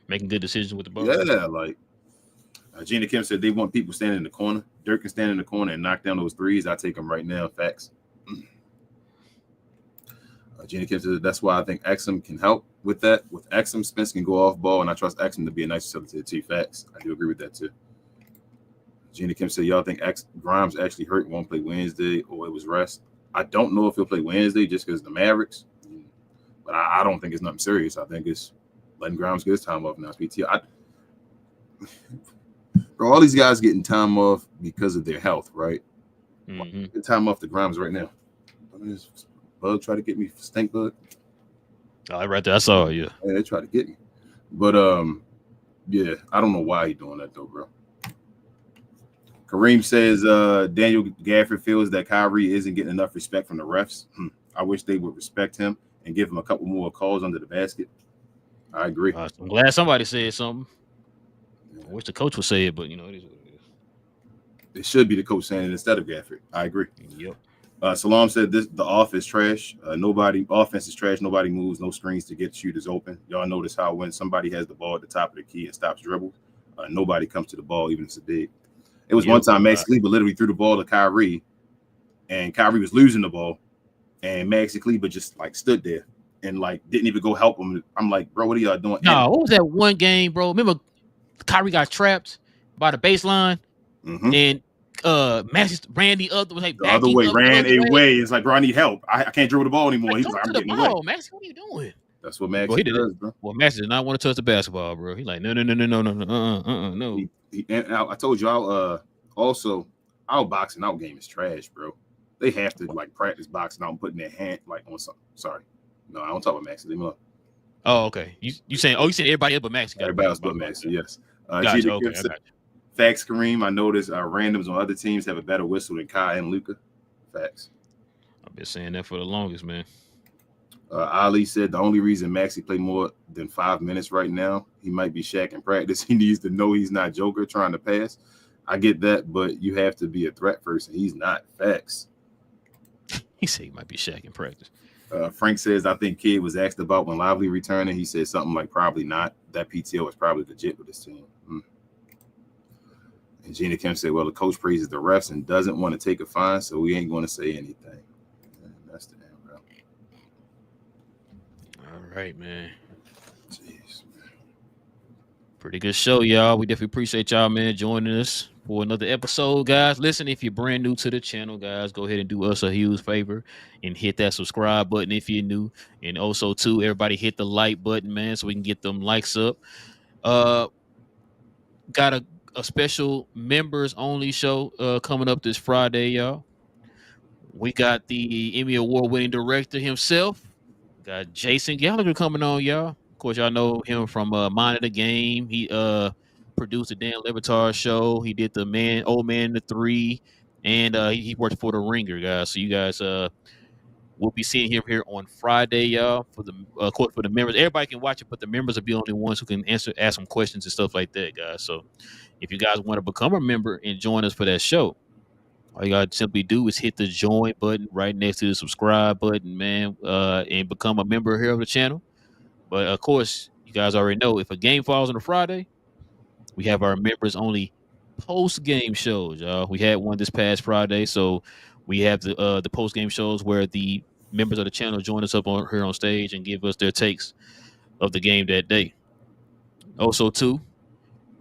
making good decisions with the ball. Yeah, like Gina Kim said they want people standing in the corner. Dirk can stand in the corner and knock down those threes. I take them right now. Facts. Gina Kim said that's why I think Exum can help with that. With Exum, Spence can go off ball, and I trust Exum to be a nice facilitator too. Facts. I do agree with that too. Gina Kim said, y'all think Grimes actually hurt, won't play Wednesday, or it was rest? I don't know if he'll play Wednesday just because the Mavericks, but I don't think it's nothing serious. I think it's letting Grimes get his time off now. PTO. Bro, all these guys getting time off because of their health, right? Mm-hmm. Get time off the Grimes right now. Bug try to get me, stink bug. Oh, right there, I saw it. Yeah, they try to get me, but yeah, I don't know why he doing that though, bro. Kareem says Daniel Gafford feels that Kyrie isn't getting enough respect from the refs. I wish they would respect him and give him a couple more calls under the basket. I agree. I'm glad somebody said something. I wish the coach would say it, but it is what it is. It should be the coach saying it instead of Gafford. I agree. Yep. Salam said the offense trash. Offense is trash. Nobody moves. No screens to get shooters open. Y'all notice how when somebody has the ball at the top of the key and stops dribbles, nobody comes to the ball, even if it's big. It was one time Maxi Kleber literally threw the ball to Kyrie, and Kyrie was losing the ball, and Maxi Kleber just like stood there and like didn't even go help him. I'm like, bro, what are y'all doing? No, what was that one game, bro? Remember, Kyrie got trapped by the baseline, and Maxi ran the other way. The other way, ran away. It's like, bro, I need help. I can't dribble the ball anymore. He's like, I'm getting away. Maxi, what are you doing? That's what Maxi does, bro. Well, Maxi did not want to touch the basketball, bro. He's like, no. And I told you, also our boxing out game is trash, bro. They have to like practice boxing out and putting their hand like on something. Sorry, no, I don't talk about Maxi. Leave me alone. Oh, okay. You saying? Oh, you said everybody else but Maxi. Everybody else but Maxi. Yes. Gotcha. Okay. Facts, Kareem. I noticed randoms on other teams have a better whistle than Kai and Luka. Facts. I've been saying that for the longest, man. Ali said the only reason Maxi play more than 5 minutes right now, he might be Shaq in practice. He needs to know he's not Joker trying to pass. I get that, but you have to be a threat first, and he's not. Facts. He said he might be Shaq in practice. Frank says, I think Kid was asked about when Lively returning. He said something like probably not. That PTO is probably legit with this team. And Gina Kim said, well, the coach praises the refs and doesn't want to take a fine, so we ain't going to say anything. And that's the damn bro. All right, man. Jeez, man. Pretty good show, y'all. We definitely appreciate y'all, man, joining us for another episode, guys. Listen, if you're brand new to the channel, guys, go ahead and do us a huge favor and hit that subscribe button if you're new. And also, too, everybody hit the like button, man, so we can get them likes up. Got a special members only show coming up this Friday, y'all. We got the Emmy Award winning director himself. Got Jason Gallagher coming on, y'all. Of course, y'all know him from Mind of the Game. He produced the Dan Le Batard show. He did the Old Man in the Three, and he worked for the Ringer, guys. So you guys we'll be seeing him here on Friday, y'all. For the course, for the members, everybody can watch it, but the members will be the only ones who can ask some questions and stuff like that, guys. So if you guys want to become a member and join us for that show, all you gotta simply do is hit the join button right next to the subscribe button, man, and become a member here of the channel. But of course, you guys already know if a game falls on a Friday, we have our members only post game shows, y'all. We had one this past Friday, so we have the post game shows where the members of the channel join us up here on stage and give us their takes of the game that day. Also, too,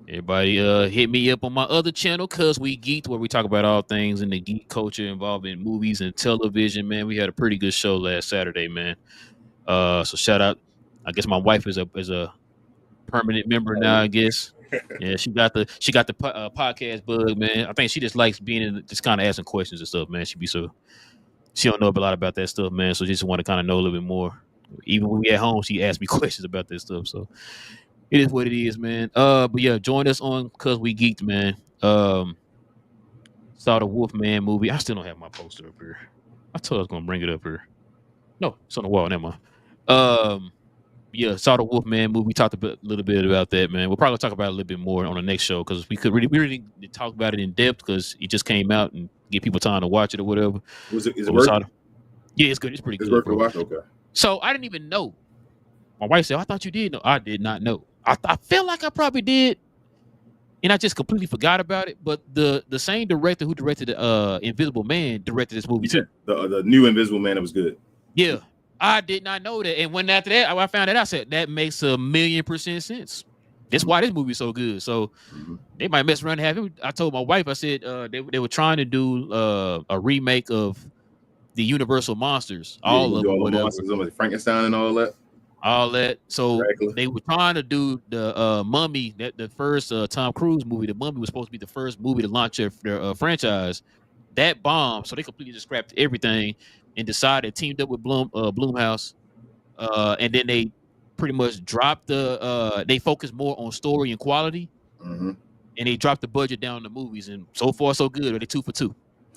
everybody hit me up on my other channel, Cuz We Geeked, where we talk about all things in the geek culture involving movies and television, man. We had a pretty good show last Saturday, man. So shout out. I guess my wife is a permanent member now, I guess. Yeah, she got the podcast bug, man. I think she just likes being in, just kind of asking questions and stuff, man. She don't know a lot about that stuff, man. So she just want to kind of know a little bit more. Even when we at home, she asks me questions about that stuff. So it is what it is, man. But yeah, join us on Cuz We Geeked, man. Saw the Wolfman movie. I still don't have my poster up here. I told I was gonna bring it up here. No, it's on the wall. Never mind. Yeah, saw the Wolfman movie. We talked a little bit about that, man. We'll probably talk about it a little bit more on the next show because we really talk about it in depth because it just came out and give people time to watch it or whatever. Is it worth it? Yeah, it's good. It's pretty good. It's worth to watch. Okay. So I didn't even know. My wife said, "I thought you did know." I did not know. I felt like I probably did, and I just completely forgot about it. But the same director who directed Invisible Man directed this movie too. The new Invisible Man, it was good. Yeah. I did not know that. And when after that, I found that, I said, that makes 1,000,000% sense. That's why this movie's so good. So they might mess around and have him. I told my wife, I said they were trying to do a remake of the Universal monsters, Yeah, you all gonna of do them, all the whatever, monsters, like Frankenstein and all that. all that. So Dracula. they were trying to do the Mummy, that the first Tom Cruise movie. The Mummy was supposed to be the first movie to launch their franchise. That bombed, so they completely just scrapped everything and decided teamed up with Bloomhouse, and then they pretty much dropped they focused more on story and quality, Mm-hmm. and they dropped the budget down the movies, and so far so good. They're 2 for 2.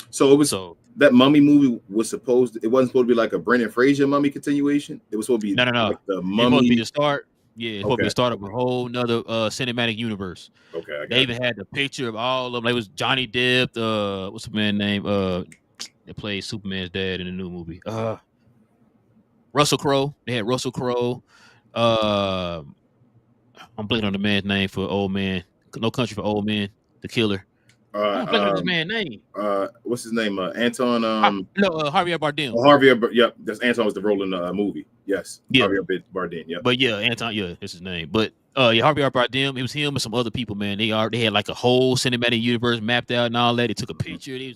So it was that Mummy movie was it wasn't supposed to be like a Brendan Fraser Mummy continuation. It was supposed to be No. like the Mummy. It's supposed to be the start. Yeah, it's supposed to be Okay. the start of a whole nother cinematic universe. Okay, I got They even had the picture of all of them. Like, it was Johnny Depp. What's the man's name? That plays Superman's dad in the new movie. Russell Crowe. They had Russell Crowe. I'm blanking on the man's name for Old Man. No Country for Old Men. The Killer. I'm blanking on this man's name. What's his name? Anton. Javier Bardem. Yep, that's Anton was the role in the movie. Yes. Yeah. Javier Bardem. Yep. But yeah, Anton. Yeah, that's his name. But Javier Bardem. It was him and some other people. Man, they had like a whole cinematic universe mapped out and all that. They took a picture. They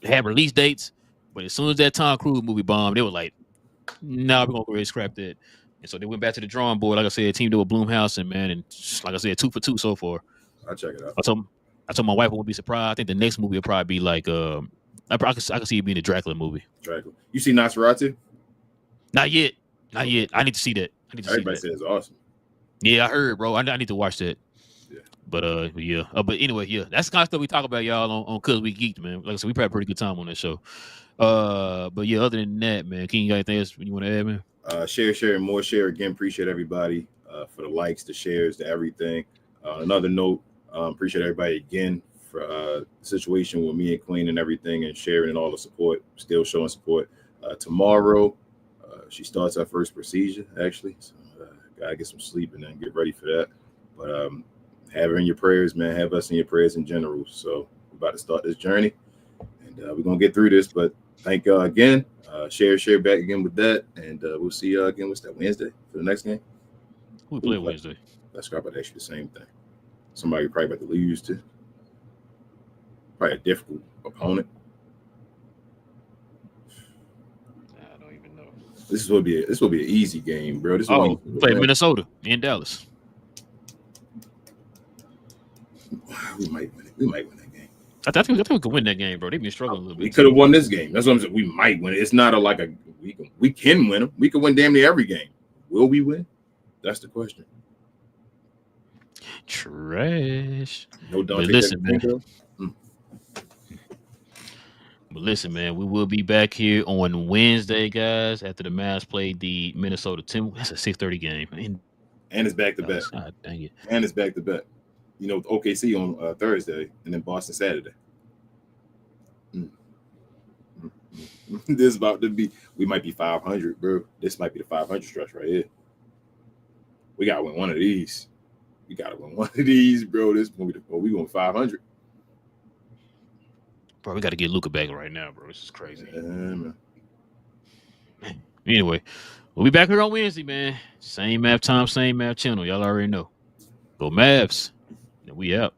had release dates. But as soon as that Tom Cruise movie bombed, they were like, "Nah, we're gonna go ahead and scrap that." And so they went back to the drawing board. Like I said, teamed up with Bloomhouse, and like I said, 2 for 2 so far. I'll check it out. I told my wife I wouldn't be surprised. I think the next movie will probably be like I can see it being a Dracula movie. Dracula. You see Nosferatu? Not yet. I need to see that. Everybody says it's awesome. Yeah, I heard, bro. I need to watch that. Yeah. But yeah. But anyway, yeah, that's the kind of stuff we talk about, y'all, on Cause We Geeked, man. Like I said, we probably had a pretty good time on that show. But yeah, other than that, man, King, you got anything else you want to add, man? Share, and more share. Again, appreciate everybody for the likes, the shares, the everything. Another note, appreciate everybody again for the situation with me and Queen and everything, and sharing and all the support, still showing support. Tomorrow, she starts her first procedure, actually. So, gotta get some sleep and then get ready for that. But have her in your prayers, man. Have us in your prayers in general. So we're about to start this journey, and we're gonna get through this. But thank y'all again. Share back again with that, and we'll see y'all again. What's that, Wednesday for the next game? We play Wednesday. That's probably actually the same thing. Somebody probably about to lose to. Probably a difficult opponent. I don't even know. This will be an easy game, bro. This play Minnesota in Dallas. We might win it. We might win that game. I think we can win that game, bro. They've been struggling a little bit. We could have won this game. That's what I'm saying. We might win it. It's not we can win them. We can win damn near every game. Will we win? That's the question. Trash. No, don't but listen, man. But listen, man, we will be back here on Wednesday, guys, after the Mavs play the Minnesota Timberwolves. That's a 6:30 game. And it's back to back. Dang it. And it's back to back. You know, OKC on Thursday, and then Boston Saturday. This is about to be. We might be 500, bro. This might be the 500 stretch right here. We gotta win one of these. Bro. This is gonna be we going 500. Bro, we got to get Luka back right now, bro. This is crazy. Man. Anyway, we'll be back here on Wednesday, man. Same map time, same map channel. Y'all already know. Go Mavs. And we out.